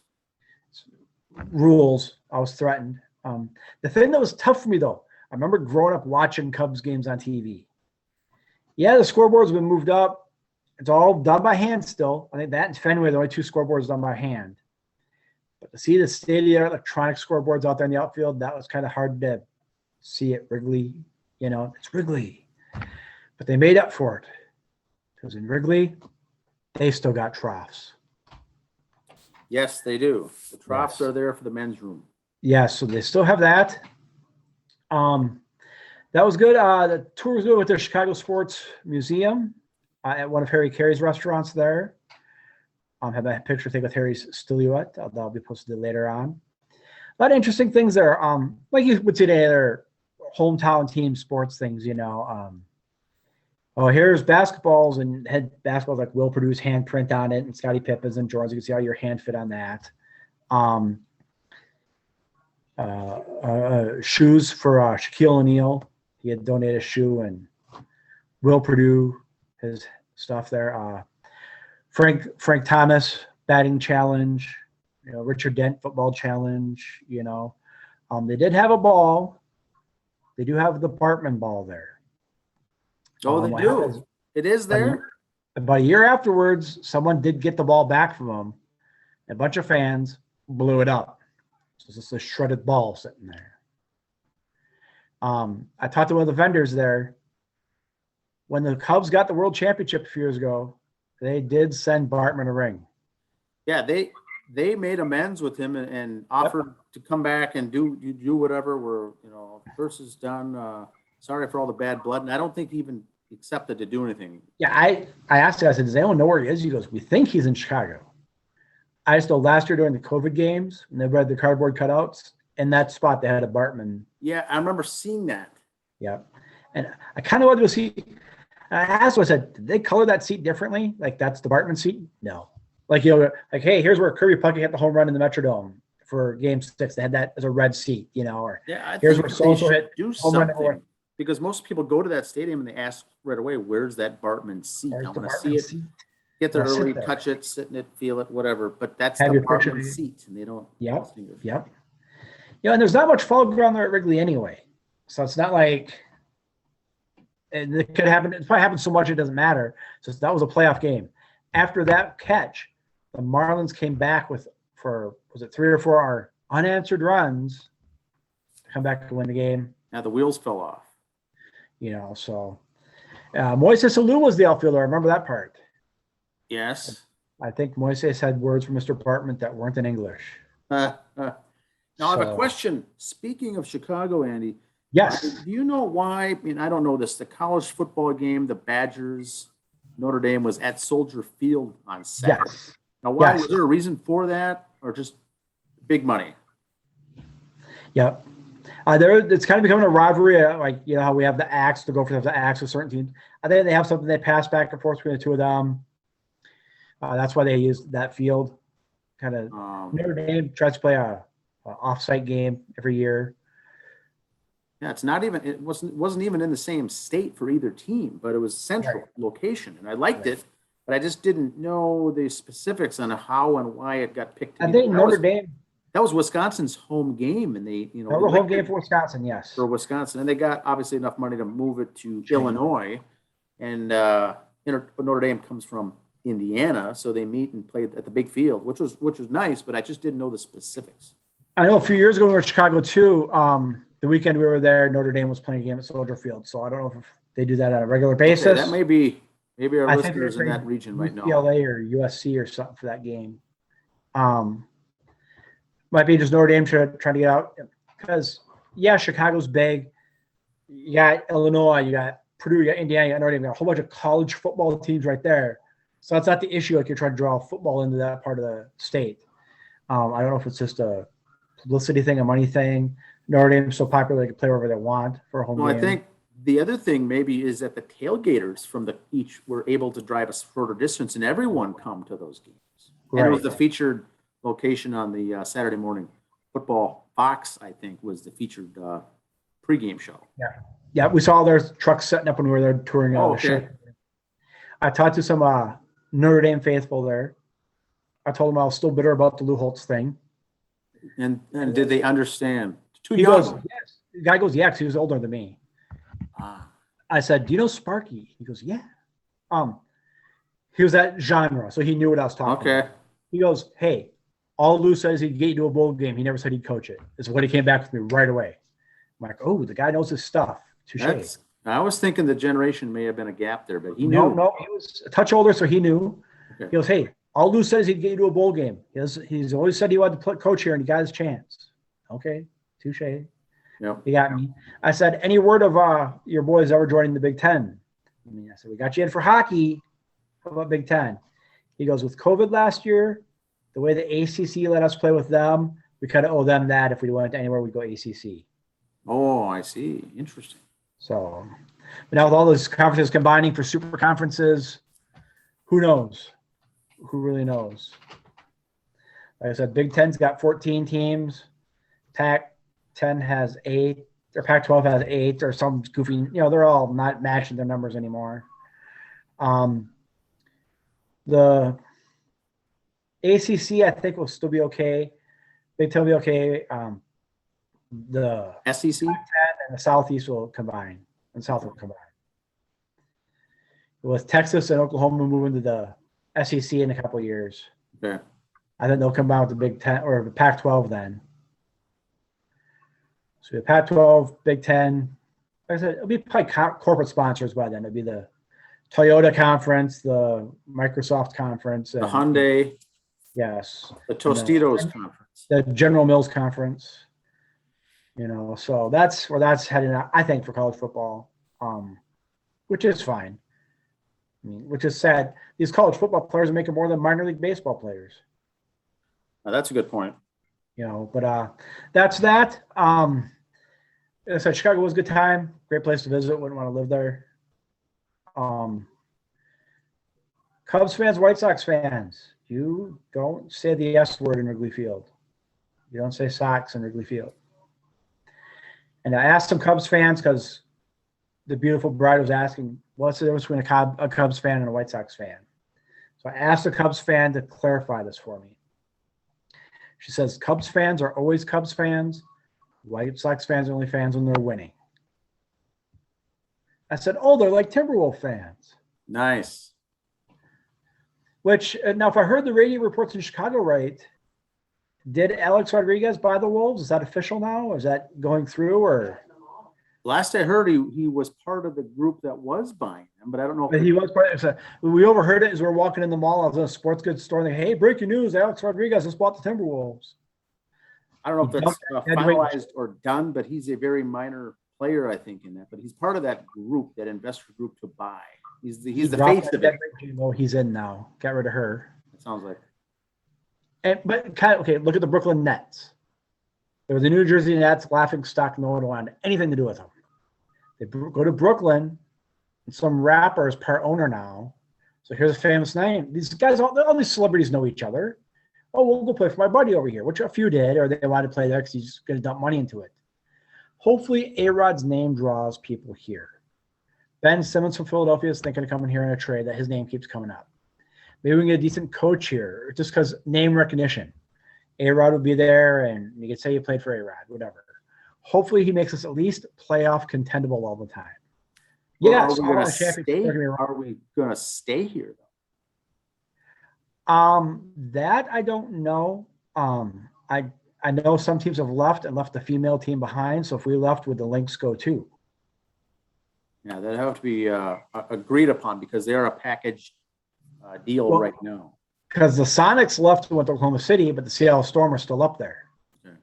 Speaker 2: Rules. I was threatened. The thing that was tough for me, though, I remember growing up watching Cubs games on TV. Yeah, the scoreboards have been moved up. It's all done by hand still. I think that and Fenway, the only 2 scoreboards done by hand. But to see the state-of-the-art electronic scoreboards out there in the outfield, that was kind of hard to see at Wrigley. It's Wrigley. But they made up for it. Because in Wrigley, they still got troughs.
Speaker 1: Yes, they do. The troughs are there for the men's room.
Speaker 2: Yes, so they still have that. That was good. The tour was good with their Chicago Sports Museum at one of Harry Carey's restaurants there. Have a picture taken with Harry's silhouette. That'll be posted later on. A lot of interesting things there. Like you would see any other hometown team sports things, here's basketballs and had basketballs like Will Purdue's handprint on it and Scottie Pippen's and Jordan's. You can see how your hand fit on that. Shoes for Shaquille O'Neal. He had donated a shoe, and Will Purdue, his stuff there. Frank Thomas batting challenge. Richard Dent football challenge. They did have a ball. They do have the Bartman ball there.
Speaker 1: Oh, they do. It is there.
Speaker 2: About a year afterwards, someone did get the ball back from them. A bunch of fans blew it up. So it's just a shredded ball sitting there. I talked to one of the vendors there. When the Cubs got the World Championship a few years ago, they did send Bartman a ring.
Speaker 1: Yeah, they made amends with him and offered to come back and do whatever. Where curse is done. Sorry for all the bad blood, and I don't think he even accepted to do anything.
Speaker 2: Yeah, I asked him. I said, "Does anyone know where he is?" He goes, "We think he's in Chicago." I just know last year during the COVID games, when they read the cardboard cutouts, in that spot they had a Bartman.
Speaker 1: Yeah, I remember seeing that.
Speaker 2: Yeah, and I kind of wanted to see. I asked him, I said, "Did they color that seat differently? Like that's the Bartman seat?" No. Like hey, here's where Kirby Puckett hit the home run in the Metrodome for Game 6. They had that as a red seat, or
Speaker 1: yeah,
Speaker 2: here's where so-and-so hit
Speaker 1: do
Speaker 2: home run.
Speaker 1: something. because most people go to that stadium and they ask right away, where's that Bartman seat? I want to see it, get there early, touch it, sit in it, feel it, whatever. But that's the Bartman seat, and they don't.
Speaker 2: Yep. And there's not much fall ground there at Wrigley anyway, so it's not like. And it could happen. It's probably happened so much it doesn't matter. So that was a playoff game. After that catch, the Marlins came back was it 3 or 4 unanswered runs to come back to win the game.
Speaker 1: Now the wheels fell off.
Speaker 2: So Moises Alou was the outfielder. I remember that part.
Speaker 1: Yes.
Speaker 2: I think Moises had words from Mr. Bartman that weren't in English.
Speaker 1: Now I have a question. Speaking of Chicago, Andy.
Speaker 2: Yes.
Speaker 1: Do you know why? I mean, I don't know this. The college football game, the Badgers, Notre Dame was at Soldier Field on Saturday.
Speaker 2: Yes.
Speaker 1: Now, why was there a reason for that, or just big money?
Speaker 2: Yep. It's kind of becoming a rivalry. Like how we have the axe, the Gophers have the axe with certain teams. I think they have something they pass back and forth between the two of them. That's why they use that field. Kind of Notre Dame tries to play a off-site game every year.
Speaker 1: Yeah, it wasn't even in the same state for either team, but it was central location, and I liked it, but I just didn't know the specifics on how and why it got picked.
Speaker 2: I think Notre Dame.
Speaker 1: That was Wisconsin's home game, and they
Speaker 2: home game for Wisconsin, yes.
Speaker 1: For Wisconsin, and they got obviously enough money to move it to Illinois, and Notre Dame comes from Indiana, so they meet and play at the big field, which was nice, but I just didn't know the specifics.
Speaker 2: I know a few years ago we were in Chicago too. The weekend we were there, Notre Dame was playing a game at Soldier Field. So I don't know if they do that on a regular basis.
Speaker 1: Okay, that maybe our listeners in that region might know.
Speaker 2: UCLA or USC or something for that game. Might be just Notre Dame trying to get out because Chicago's big. You got Illinois, you got Purdue, you got Indiana, you got Notre Dame, you got a whole bunch of college football teams right there. So that's not the issue. Like you're trying to draw football into that part of the state. I don't know if it's just a publicity thing, a money thing. Notre Dame's so popular they can play wherever they want for a home game.
Speaker 1: I think the other thing maybe is that the tailgaters from each were able to drive a shorter distance, and everyone come to those games. Right. And it was the featured location on the Saturday morning football. Fox, I think, was the featured pregame show.
Speaker 2: Yeah, we saw their trucks setting up when we were there touring.
Speaker 1: Okay.
Speaker 2: I talked to some Notre Dame faithful there. I told them I was still bitter about the Lou Holtz thing.
Speaker 1: And did they understand?
Speaker 2: He goes, yes. The guy goes, yeah, because he was older than me. I said, do you know Sparky? He goes, yeah. He was that genre, so he knew what I was talking about. He goes, hey, all Lou says he'd get you to a bowl game. He never said he'd coach it. Is what he came back with me right away. I'm like, oh, the guy knows his stuff. Touche.
Speaker 1: I was thinking the generation may have been a gap there, but he knew.
Speaker 2: No, he was a touch older, so he knew. Okay. He goes, hey, all Lou says he'd get you to a bowl game. He's always said he wanted to coach here, and he got his chance. Okay, touche.
Speaker 1: Yep.
Speaker 2: He got me. I said, any word of your boys ever joining the Big Ten? I said, we got you in for hockey. How about Big Ten? He goes, with COVID last year, the way the ACC let us play with them, we kind of owe them that. If we went anywhere, we'd go ACC.
Speaker 1: Oh, I see. Interesting.
Speaker 2: So, but now with all those conferences combining for super conferences, who knows? Who really knows? Like I said, Big Ten's got 14 teams. Pac-10 has 8. Or Pac-12 has 8 or some goofy, they're all not matching their numbers anymore. The ACC, I think, will still be okay. Big Ten will be okay. The
Speaker 1: SEC
Speaker 2: and the Southeast will combine, and South will combine. With Texas and Oklahoma moving to the SEC in a couple of years.
Speaker 1: Okay.
Speaker 2: I think they'll combine with the Big Ten or the Pac-12 then. So the Pac-12, Big Ten. Like I said, it'll be probably corporate sponsors by then. It'll be the Toyota Conference, the Microsoft Conference,
Speaker 1: the Hyundai.
Speaker 2: Yes.
Speaker 1: The Tostitos Conference.
Speaker 2: The General Mills Conference. So that's where that's heading out, I think, for college football, which is fine. Which is sad. These college football players are making more than minor league baseball players.
Speaker 1: That's a good point.
Speaker 2: But that's that. As I said, Chicago was a good time. Great place to visit. Wouldn't want to live there. Cubs fans, White Sox fans, you don't say the S word in Wrigley Field. You don't say Sox in Wrigley Field. And I asked some Cubs fans because the beautiful bride was asking, what's the difference between a Cubs fan and a White Sox fan? So I asked a Cubs fan to clarify this for me. She says, Cubs fans are always Cubs fans. White Sox fans are only fans when they're winning. I said, oh, they're like Timberwolf fans.
Speaker 1: Nice.
Speaker 2: Which, now if I heard the radio reports in Chicago right, did Alex Rodriguez buy the Wolves? Is that official now? Is that going through? Or
Speaker 1: Last I heard, he was part of the group that was buying them, but I don't know.
Speaker 2: But he was part of it. We overheard it as we were walking in the mall. I was in a sports goods store. And they, hey, breaking news, Alex Rodriguez just bought the Timberwolves.
Speaker 1: I don't know if that's finalized or done, but he's a very minor player, I think, in that. But he's part of that group, that investor group to buy. He's the face of it.
Speaker 2: He's in now. Got rid of her.
Speaker 1: It sounds like.
Speaker 2: But kind of, okay, look at the Brooklyn Nets. There were the New Jersey Nets, laughing stock. No one wanted anything to do with them. They go to Brooklyn, and some rapper is part owner now. So here's a famous name. These guys, all these celebrities know each other. Oh, we'll go play for my buddy over here, which a few did, or they wanted to play there because he's going to dump money into it. Hopefully, A-Rod's name draws people here. Ben Simmons from Philadelphia is thinking of coming here in a trade that his name keeps coming up. Maybe we can get a decent coach here, just because name recognition. A-Rod will be there, and you could say you played for A-Rod, whatever. Hopefully, he makes us at least playoff contendable all the time.
Speaker 1: Well, are we going to stay here,
Speaker 2: though? That I don't know. I know some teams have left and left the female team behind. So if we left, would the Lynx go too?
Speaker 1: Yeah, that have to be agreed upon because they are a package deal right now.
Speaker 2: Because the Sonics left and went to Oklahoma City, but the Seattle Storm are still up there.
Speaker 1: Okay.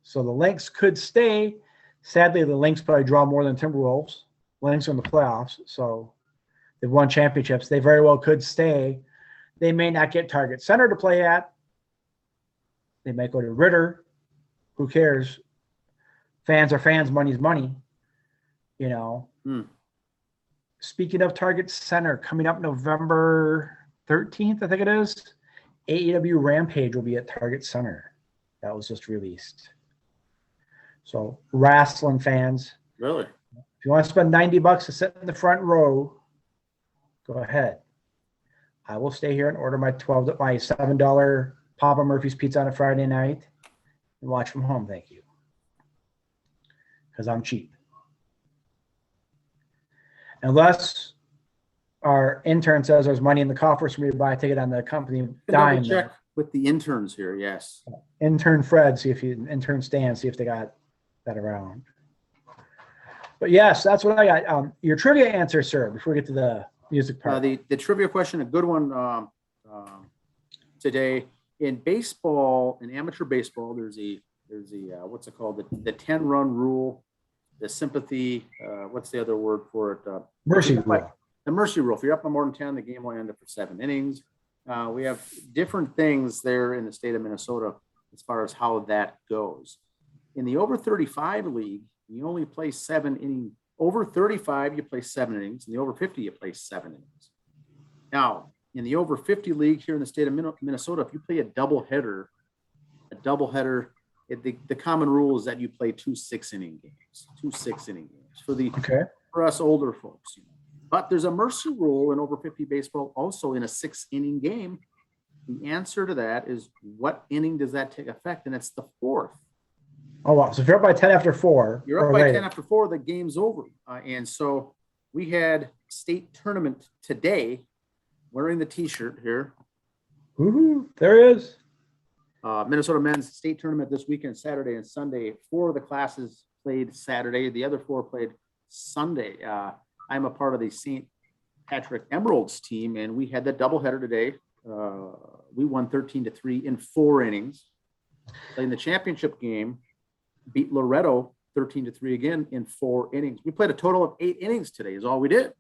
Speaker 2: So the Lynx could stay. Sadly, the Lynx probably draw more than Timberwolves. Lynx are in the playoffs, so they've won championships. They very well could stay. They may not get Target Center to play at. They might go to Ritter. Who cares? Fans are fans. Money's money. You know. Speaking of Target Center, coming up November 13th, I think it is, AEW Rampage will be at Target Center. That was just released. So, wrestling fans.
Speaker 1: Really?
Speaker 2: If you want to spend $90 to sit in the front row, go ahead. I will stay here and order my $7 Papa Murphy's pizza on a Friday night and watch from home. Thank you. Because I'm cheap. Unless our intern says there's money in the coffers for me to buy a ticket on the company dime.
Speaker 1: Check with the interns here, yes.
Speaker 2: Intern Fred, intern Stan, see if they got that around. But yes, that's what I got. Your trivia answer, sir, before we get to the music part.
Speaker 1: The trivia question, a good one today. In baseball, in amateur baseball, there's a what's it called? The 10-run rule, the sympathy, what's the other word for it?
Speaker 2: Mercy rule.
Speaker 1: The mercy rule. If you're up by more than 10, the game will end up for 7 innings. We have different things there in the state of Minnesota as far as how that goes. In the over 35 league, you only play 7 innings. Over 35, you play 7 innings. In the over 50, you play 7 innings. Now, in the over 50 league here in the state of Minnesota, if you play a doubleheader, the common rule is that you play 2 6-inning games. 2 6-inning games for us older folks. But there's a mercy rule in over 50 baseball also in a 6-inning game. The answer to that is what inning does that take effect? And it's the 4th.
Speaker 2: Oh, wow. So if you're up by 10 after 4.
Speaker 1: You're up by 10 after 4, the game's over. And so we had state tournament today, wearing the T-shirt here.
Speaker 2: Woohoo, there is.
Speaker 1: Minnesota men's state tournament this weekend, Saturday and Sunday. 4 of the classes played Saturday. The other 4 played Sunday. I'm a part of the St. Patrick Emeralds team, and we had the doubleheader today. We won 13-3 in 4 innings. Playing the championship game, beat Loretto 13-3 again in 4 innings. We played a total of 8 innings today is all we did.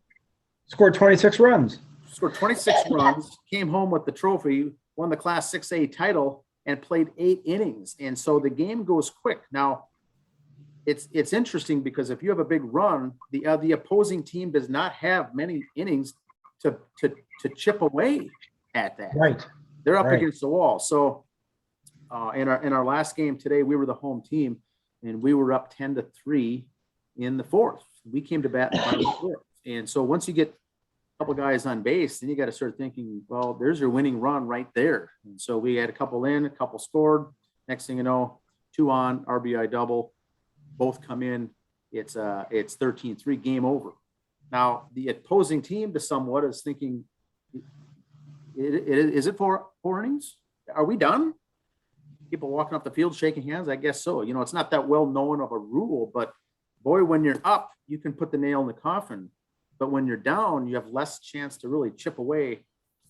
Speaker 2: Scored 26 runs.
Speaker 1: Scored 26 runs, came home with the trophy, won the Class 6A title, and played 8 innings. And so the game goes quick. Now, it's interesting because if you have a big run, the opposing team does not have many innings to chip away at that.
Speaker 2: Right.
Speaker 1: They're up against the wall. So in our last game today, we were the home team, and we were up 10-3 in the 4th. we came to bat in the bottom of the fifth. And so once you get a couple guys on base, then you got to start thinking, well, there's your winning run right there. And so we had a couple in, a couple scored. Next thing you know, 2 on, RBI double, both come in. It's 13-3, game over. Now, the opposing team to somewhat is thinking, is it 4 innings? Are we done? People walking up the field shaking hands? I guess so. It's not that well known of a rule, but boy, when you're up, you can put the nail in the coffin. But when you're down, you have less chance to really chip away.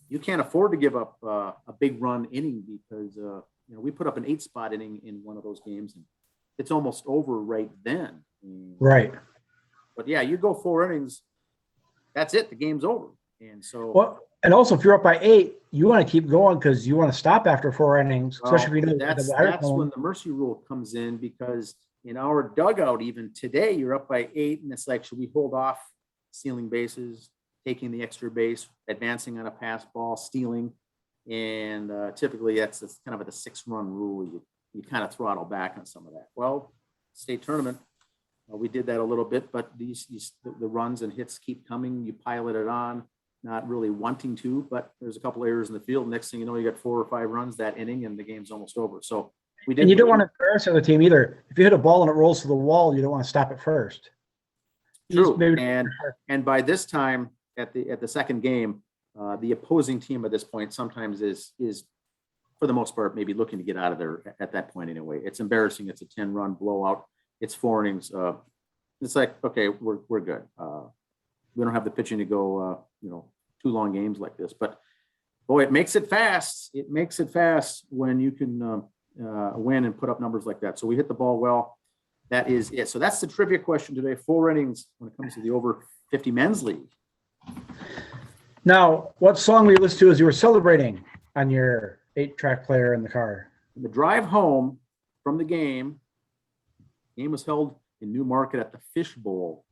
Speaker 1: You can't afford to give up a big run inning because, we put up an 8-spot inning in one of those games, and it's almost over right then.
Speaker 2: Right.
Speaker 1: But yeah, you go 4 innings, that's it. The game's over. And so,
Speaker 2: well, and also if you're up by 8, you want to keep going because you want to stop after 4 innings, especially if you know
Speaker 1: that's when the mercy rule comes in, because in our dugout, even today, you're up by 8, and it's like, should we hold off stealing bases, taking the extra base, advancing on a pass ball, stealing? And typically that's kind of at the 6-run rule. You kind of throttle back on some of that. Well, state tournament, we did that a little bit, but the runs and hits keep coming. You pilot it on, not really wanting to, but there's a couple errors in the field. Next thing you know, you got 4 or 5 runs that inning, and the game's almost over. So we did.
Speaker 2: And you don't want to embarrass the other team either. If you hit a ball and it rolls to the wall, you don't want to stop it first.
Speaker 1: True. And by this time at the second game, the opposing team at this point sometimes is for the most part maybe looking to get out of there at that point anyway. It's embarrassing. It's a 10-run blowout. It's 4 innings. It's like, okay, we're good. We don't have the pitching to go 2 long games like this. But boy, it makes it fast. It makes it fast when you can win and put up numbers like that. So we hit the ball well. That is it. So that's the trivia question today. 4 innings when it comes to the over 50 men's league.
Speaker 2: Now, what song were you listening to as you were celebrating on your 8-track player in the car?
Speaker 1: The drive home from the game was held in Newmarket at the Fish Bowl,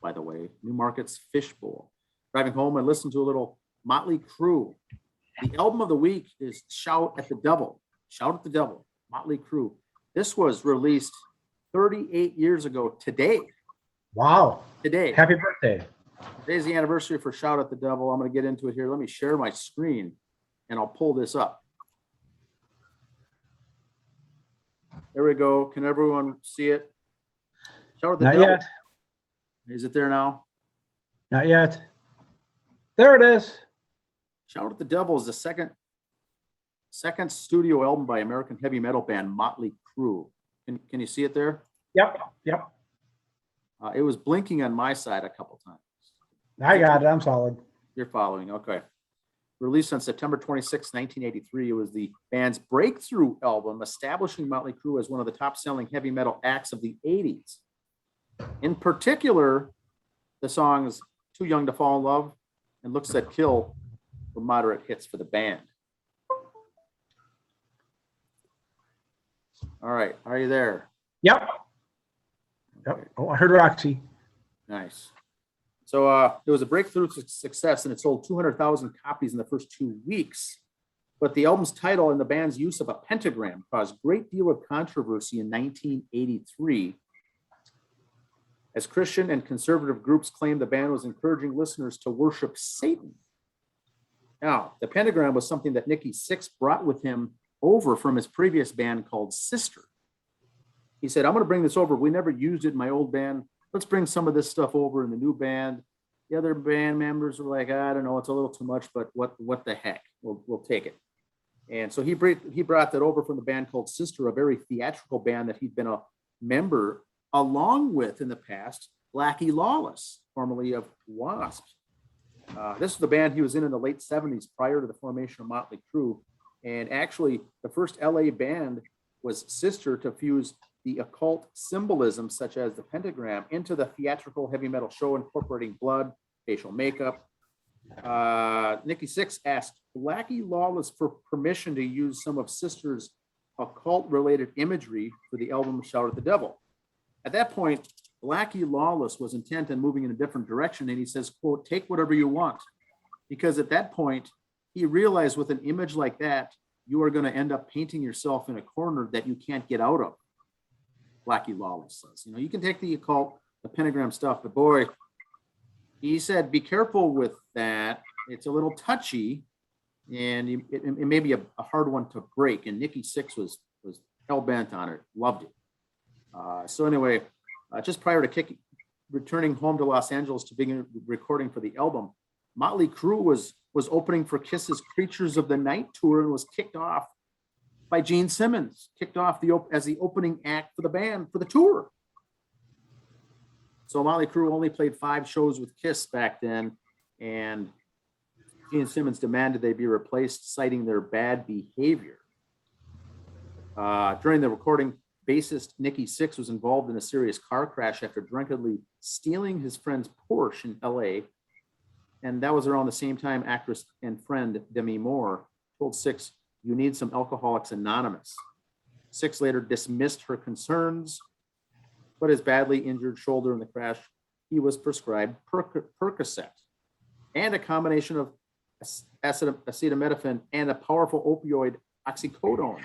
Speaker 1: by the way. Newmarket's Fish Bowl. Driving home, I listened to a little Motley Crue. The album of the week is Shout at the Devil. Shout at the Devil, Motley Crue. This was released 38 years ago today.
Speaker 2: Wow.
Speaker 1: Today.
Speaker 2: Happy birthday.
Speaker 1: Today's the anniversary for Shout at the Devil. I'm going to get into it here. Let me share my screen, and I'll pull this up. There we go. Can everyone see it? Shout at the Devil.
Speaker 2: Not yet.
Speaker 1: Is it there now?
Speaker 2: Not yet. There it is.
Speaker 1: Shout at the Devil is the second studio album by American heavy metal band Motley Crue. Can you see it there?
Speaker 2: Yep.
Speaker 1: It was blinking on my side a couple times.
Speaker 2: I got it. I'm solid.
Speaker 1: You're following. Okay. Released on September 26, 1983. It was the band's breakthrough album, establishing Motley Crue as one of the top-selling heavy metal acts of the 80s. In particular, the songs Too Young to Fall in Love and Looks That Kill were moderate hits for the band. All right. Are you there?
Speaker 2: Yep. Oh, I heard Roxy.
Speaker 1: Nice. So it was a breakthrough success, and it sold 200,000 copies in the first 2 weeks. But the album's title and the band's use of a pentagram caused a great deal of controversy in 1983, as Christian and conservative groups claimed the band was encouraging listeners to worship Satan. Now, the pentagram was something that Nikki Sixx brought with him over from his previous band called Sister. He said, I'm going to bring this over. We never used it in my old band. Let's bring some of this stuff over in the new band. The other band members were like, I don't know, it's a little too much, but what the heck? We'll take it. And so he brought that over from the band called Sister, a very theatrical band that he'd been a member along with in the past, Blackie Lawless, formerly of Wasp. This is the band he was in the late 70s prior to the formation of Motley Crue. And actually, the first LA band was Sister to fuse the occult symbolism, such as the pentagram, into the theatrical heavy metal show, incorporating blood, facial makeup. Nikki Sixx asked Blackie Lawless for permission to use some of Sister's occult-related imagery for the album Shout at the Devil. At that point, Blackie Lawless was intent on moving in a different direction, and he says, quote, take whatever you want. Because at that point, he realized with an image like that, you are going to end up painting yourself in a corner that you can't get out of. Blackie Lawless says, you can take the occult, the pentagram stuff, but boy, he said, be careful with that. It's a little touchy, and it may be a hard one to break. And Nikki Sixx was hell bent on it, loved it. So anyway, just prior to returning home to Los Angeles to begin recording for the album, Motley Crue was opening for Kiss's Creatures of the Night tour and was kicked off by Gene Simmons, kicked off as the opening act for the band for the tour. So Motley Crue only played 5 shows with Kiss back then, and Gene Simmons demanded they be replaced, citing their bad behavior. During the recording, bassist Nikki Sixx was involved in a serious car crash after drunkenly stealing his friend's Porsche in LA. And that was around the same time actress and friend Demi Moore told Sixx, "You need some Alcoholics Anonymous." Sixx later dismissed her concerns, but his badly injured shoulder in the crash, he was prescribed Percocet and a combination of acetaminophen and a powerful opioid oxycodone,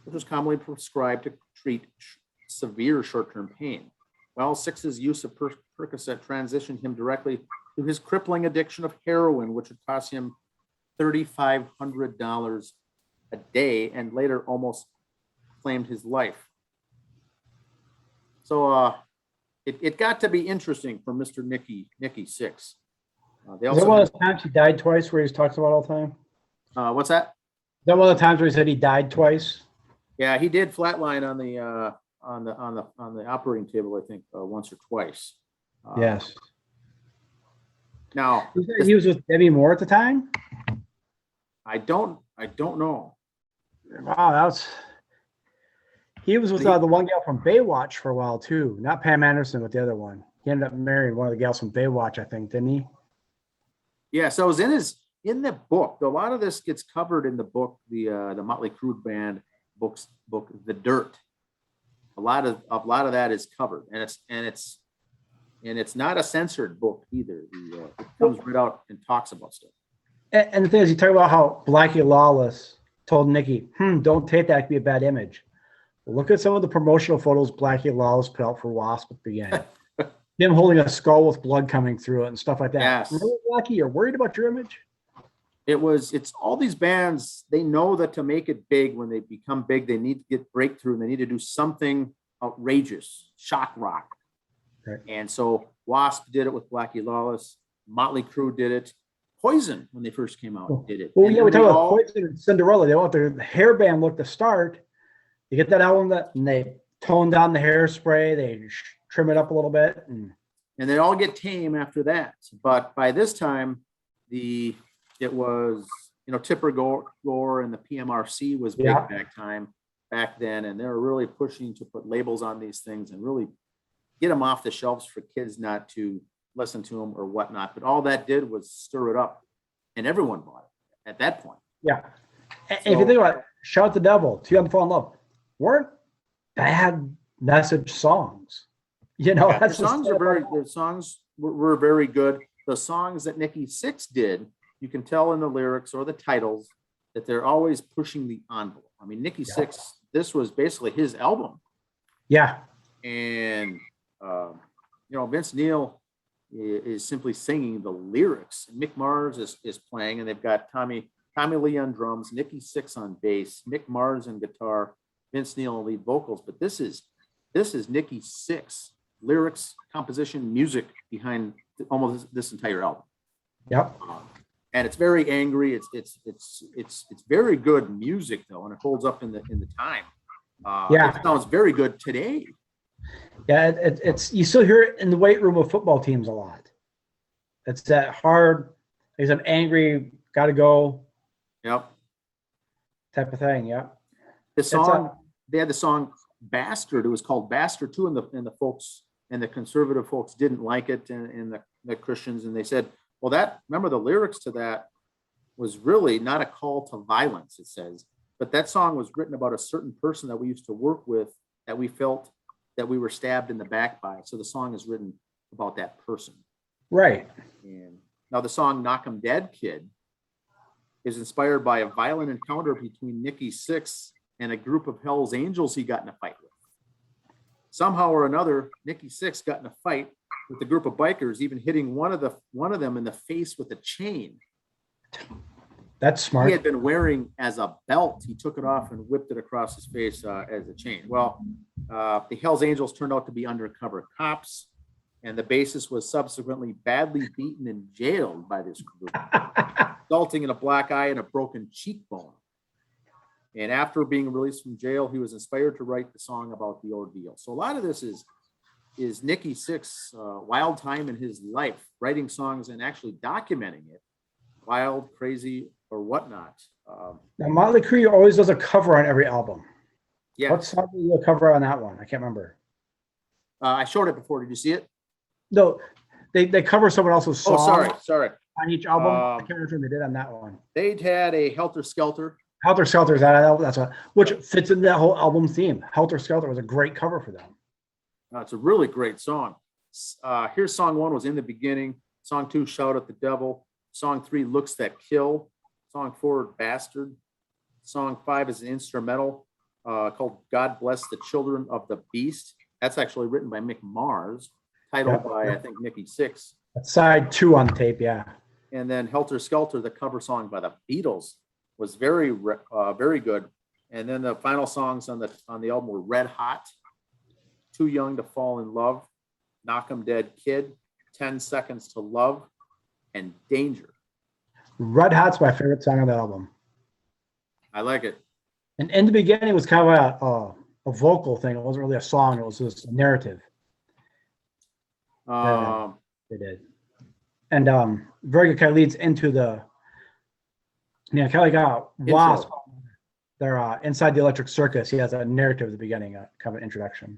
Speaker 1: which was commonly prescribed to treat severe short-term pain. Well, Sixx's use of Percocet transitioned him directly to his crippling addiction of heroin, which would cost him $3,500 a day and later almost claimed his life. So it got to be interesting for Mr. Nikki Sixx.
Speaker 2: Is that one of the times he died twice where he talks about all the time?
Speaker 1: What's that?
Speaker 2: Is that one of the times where he said he died twice?
Speaker 1: Yeah, he did flatline on the operating table, I think, once or twice.
Speaker 2: Yes.
Speaker 1: Now
Speaker 2: he was with Demi Moore at the time.
Speaker 1: I don't know.
Speaker 2: Wow, he was with the one gal from Baywatch for a while too. Not Pam Anderson, but the other one. He ended up marrying one of the gals from Baywatch, I think, didn't he?
Speaker 1: Yeah, so it was in the book. A lot of this gets covered in the book, the Motley Crue band book, The Dirt. A lot of that is covered, and it's not a censored book either. It comes right out and talks about stuff.
Speaker 2: And the thing is, you talk about how Blackie Lawless told Nikki, "Don't take that; it could be a bad image." Look at some of the promotional photos Blackie Lawless put out for Wasp at the beginning. Him holding a skull with blood coming through it and stuff like that.
Speaker 1: Yes.
Speaker 2: Really, Blackie, you're worried about your image?
Speaker 1: It's all these bands, they know that to make it big, when they become big, they need to get breakthrough and they need to do something outrageous, shock rock.
Speaker 2: Right.
Speaker 1: And so Wasp did it with Blackie Lawless. Motley Crue did it. Poison, when they first came out, did it.
Speaker 2: Well,
Speaker 1: and
Speaker 2: yeah, we talk about Poison and Cinderella. They want their hairband look to start. You get that album and they tone down the hairspray, they trim it up a little bit. And
Speaker 1: they all get tame after that. But by this time, it was, Tipper Gore and the PMRC was big back then. And they were really pushing to put labels on these things and really get them off the shelves for kids not to listen to them or whatnot. But all that did was stir it up, and everyone bought it at that point.
Speaker 2: Yeah. And if you think about it, Shout the Devil, Too Young to Fall in Love, weren't bad message songs.
Speaker 1: The songs were very good. The songs that Nikki Sixx did, you can tell in the lyrics or the titles that they're always pushing the envelope. I mean, Nikki Sixx, this was basically his album. Yeah. And, Vince Neil is simply singing the lyrics. And Mick Mars is playing, and they've got Tommy Lee on drums, Nikki Sixx on bass, Mick Mars on guitar, Vince Neil on lead vocals. But this is Nikki Sixx, lyrics, composition, music behind almost this entire album. Yep. And it's very angry. It's very good music though, and it holds up in the time. It sounds very good today. Yeah, it's you still hear it in the weight room of football teams a lot. It's that hard. There's an angry, got to go. Yep. Type of thing. Yeah. They had the song Bastard. It was called Bastard too, and the folks and the conservative folks didn't like it, and the Christians, and they said, well, remember the lyrics to that was really not a call to violence, it says, but that song was written about a certain person that we used to work with that we felt that we were stabbed in the back by. So the song is written about that person. Right. And now the song Knock 'Em Dead Kid is inspired by a violent encounter between Nikki Sixx and a group of Hell's Angels he got in a fight with. Somehow or another, Nikki Sixx got in a fight with a group of bikers, even hitting one of them in the face with a chain.
Speaker 2: That's smart.
Speaker 1: He had been wearing as a belt. He took it off and whipped it across his face as a chain. Well, the Hells Angels turned out to be undercover cops, and the bassist was subsequently badly beaten and jailed by this group, resulting in a black eye and a broken cheekbone. And after being released from jail, he was inspired to write the song about the ordeal. So a lot of this is Nikki Sixx wild time in his life, writing songs and actually documenting it, wild, crazy, or whatnot.
Speaker 2: Now, Motley Crue always does a cover on every album.
Speaker 1: Yeah.
Speaker 2: What song did you cover on that one? I can't remember.
Speaker 1: I showed it before. Did you see it?
Speaker 2: No, they cover someone else's song.
Speaker 1: Oh, sorry.
Speaker 2: On each album. I can't remember what they did on that one.
Speaker 1: They'd had a Helter Skelter.
Speaker 2: Helter Skelter is that album. That's what, which fits into that whole album theme. Helter Skelter was a great cover for them.
Speaker 1: It's a really great song. Here's song 1 was In the Beginning. Song 2, Shout at the Devil. Song 3, Looks That Kill. Song 4, Bastard. Song 5 is an instrumental called God Bless the Children of the Beast. That's actually written by Mick Mars, titled by, I think, Nikki Sixx.
Speaker 2: That's side 2 on tape, yeah.
Speaker 1: And then Helter Skelter, the cover song by the Beatles, was very good. And then the final songs on the album were Red Hot, Too Young to Fall in Love, Knock 'em Dead Kid, 10 Seconds to Love, and Danger.
Speaker 2: Red Hot's my favorite song on the album.
Speaker 1: I like it.
Speaker 2: And In the Beginning was kind of a vocal thing. It wasn't really a song. It was just a narrative. They did. And very good, kind of leads into the, kind of like Wasp. They're inside the Electric Circus. He has a narrative at the beginning, kind of an introduction.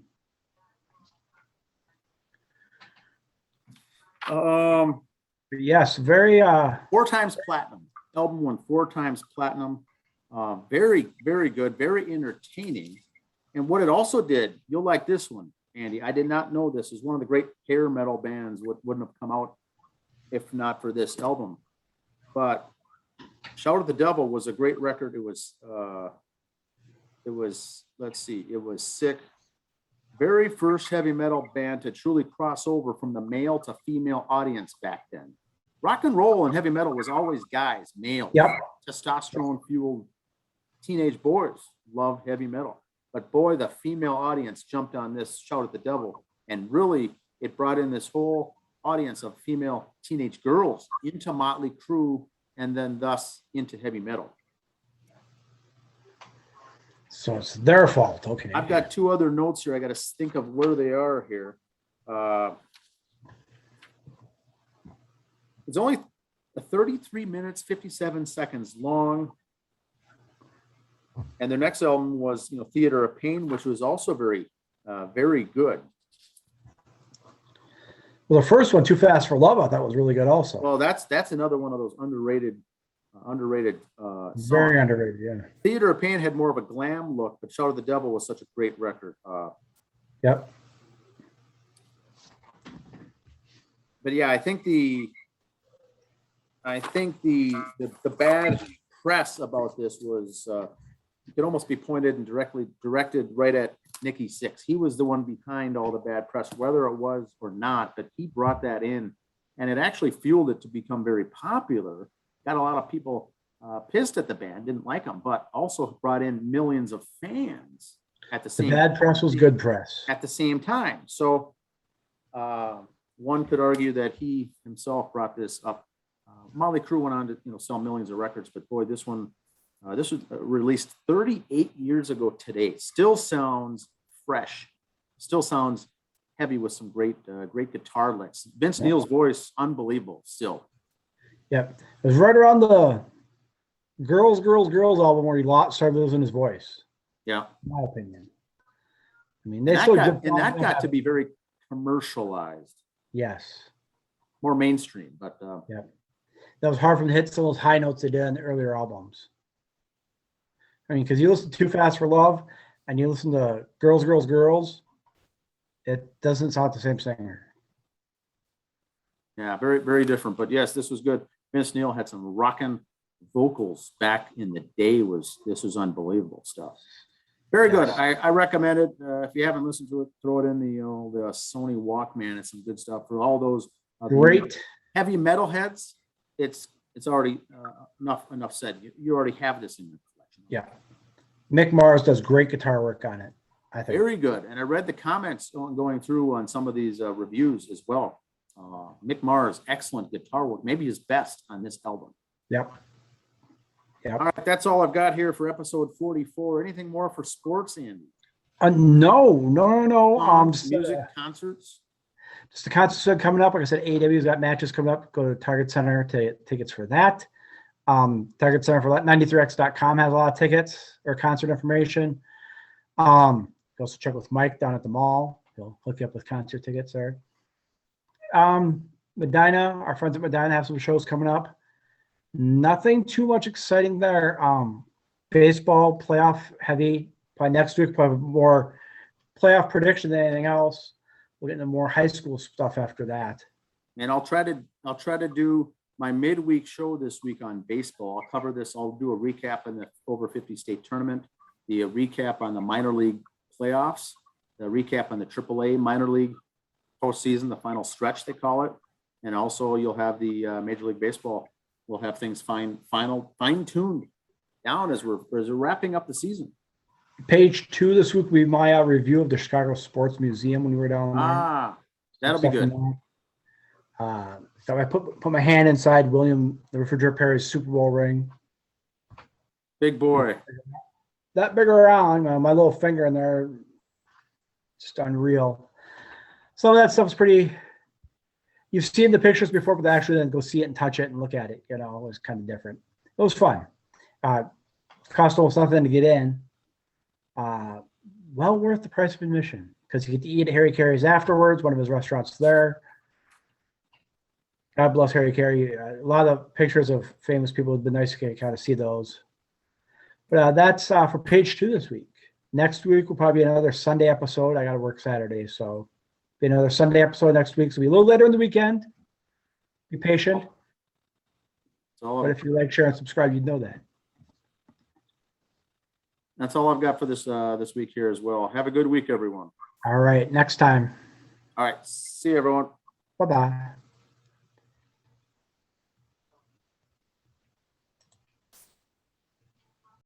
Speaker 2: But yes, very
Speaker 1: 4 times platinum. Album won 4 times platinum. Very, very good, very entertaining. And what it also did, you'll like this one, Andy. I did not know this. Is one of the great hair metal bands wouldn't have come out if not for this album. But Shout at the Devil was a great record. It was sick. Very first heavy metal band to truly cross over from the male to female audience back then. Rock and roll and heavy metal was always guys, male, testosterone fueled teenage boys love heavy metal. But boy, the female audience jumped on this Shout at the Devil, and really it brought in this whole audience of female teenage girls into Motley Crue and then thus into heavy metal.
Speaker 2: So it's their fault. Okay.
Speaker 1: I've got 2 other notes here. I got to think of where they are here. It's only 33 minutes, 57 seconds long. And their next album was, Theater of Pain, which was also very, very good.
Speaker 2: Well, the first one, Too Fast for Love, I thought was really good also.
Speaker 1: Well, that's another one of those underrated songs.
Speaker 2: Very underrated, yeah.
Speaker 1: Theater of Pain had more of a glam look, but Shout at the Devil was such a great record.
Speaker 2: Yep.
Speaker 1: But yeah, I think the bad press about this was it could almost be pointed and directed right at Nikki Sixx. He was the one behind all the bad press, whether it was or not, but he brought that in, and it actually fueled it to become very popular. Got a lot of people pissed at the band, didn't like them, but also brought in millions of fans at the same time.
Speaker 2: The bad press was good press.
Speaker 1: At the same time. So one could argue that he himself brought this up. Motley Crue went on to sell millions of records, but boy, this was released 38 years ago today. Still sounds fresh. Still sounds heavy with some great guitar licks. Vince Neil's voice, unbelievable still.
Speaker 2: Yep. It was right around the Girls album where he started losing his voice.
Speaker 1: Yeah.
Speaker 2: In my opinion. I mean,
Speaker 1: that got to be very commercialized.
Speaker 2: Yes.
Speaker 1: More mainstream, but
Speaker 2: yeah. That was hard for them to hit some of those high notes they did in the earlier albums. I mean, because you listen to Too Fast for Love and you listen to Girls, it doesn't sound like the same singer.
Speaker 1: Yeah, very, very different. But yes, this was good. Vince Neil had some rockin' vocals back in the day. This was unbelievable stuff. Very good.
Speaker 2: Yes.
Speaker 1: I recommend it. If you haven't listened to it, throw it in the Sony Walkman. It's some good stuff for all those
Speaker 2: Great.
Speaker 1: heavy metal heads. It's already enough said. You already have this in your collection.
Speaker 2: Yeah. Mick Mars does great guitar work on it, I think.
Speaker 1: Very good. And I read the comments going through on some of these reviews as well. Mick Mars, excellent guitar work. Maybe his best on this album.
Speaker 2: Yep.
Speaker 1: All right, that's all I've got here for episode 44. Anything more for sports, Andy?
Speaker 2: No.
Speaker 1: Music, concerts?
Speaker 2: Just the concerts coming up. Like I said, AEW's got matches coming up. Go to Target Center to get tickets for that. Target Center for 93x.com has a lot of tickets or concert information. You also check with Mike down at the mall. He'll hook you up with concert tickets there. Medina, our friends at Medina have some shows coming up. Nothing too much exciting there. Baseball playoff heavy. By next week, probably more playoff prediction than anything else. We'll get into more high school stuff after that.
Speaker 1: And I'll try to do my midweek show this week on baseball. I'll cover this. I'll do a recap on the over 50 state tournament, the recap on the minor league playoffs, the recap on the AAA minor league postseason, the final stretch they call it, and also you'll have the Major League Baseball. We'll have things fine-tuned down as we're wrapping up the season.
Speaker 2: Page 2 this week will be my review of the Chicago Sports Museum when we were down there.
Speaker 1: That'll be good.
Speaker 2: So I put my hand inside William the Refrigerator Perry's Super Bowl ring.
Speaker 1: Big boy.
Speaker 2: That big around, my little finger in there, just unreal. Some of that stuff's pretty. You've seen the pictures before, but actually then go see it and touch it and look at it, it was kind of different. It was fun. Cost almost nothing to get in. Well worth the price of admission because you get to eat at Harry Carey's afterwards, one of his restaurants there. God bless Harry Carey. A lot of pictures of famous people. It'd been nice to kind of see those. But that's for page 2 this week. Next week will probably be another Sunday episode. I got to work Saturday, so be another Sunday episode next week. So it'll be a little later in the weekend. Be patient. But if you like, share, and subscribe, you'd know that.
Speaker 1: That's all I've got for this week here as well. Have a good week, everyone.
Speaker 2: All right. Next time.
Speaker 1: All right. See you, everyone.
Speaker 2: Bye-bye.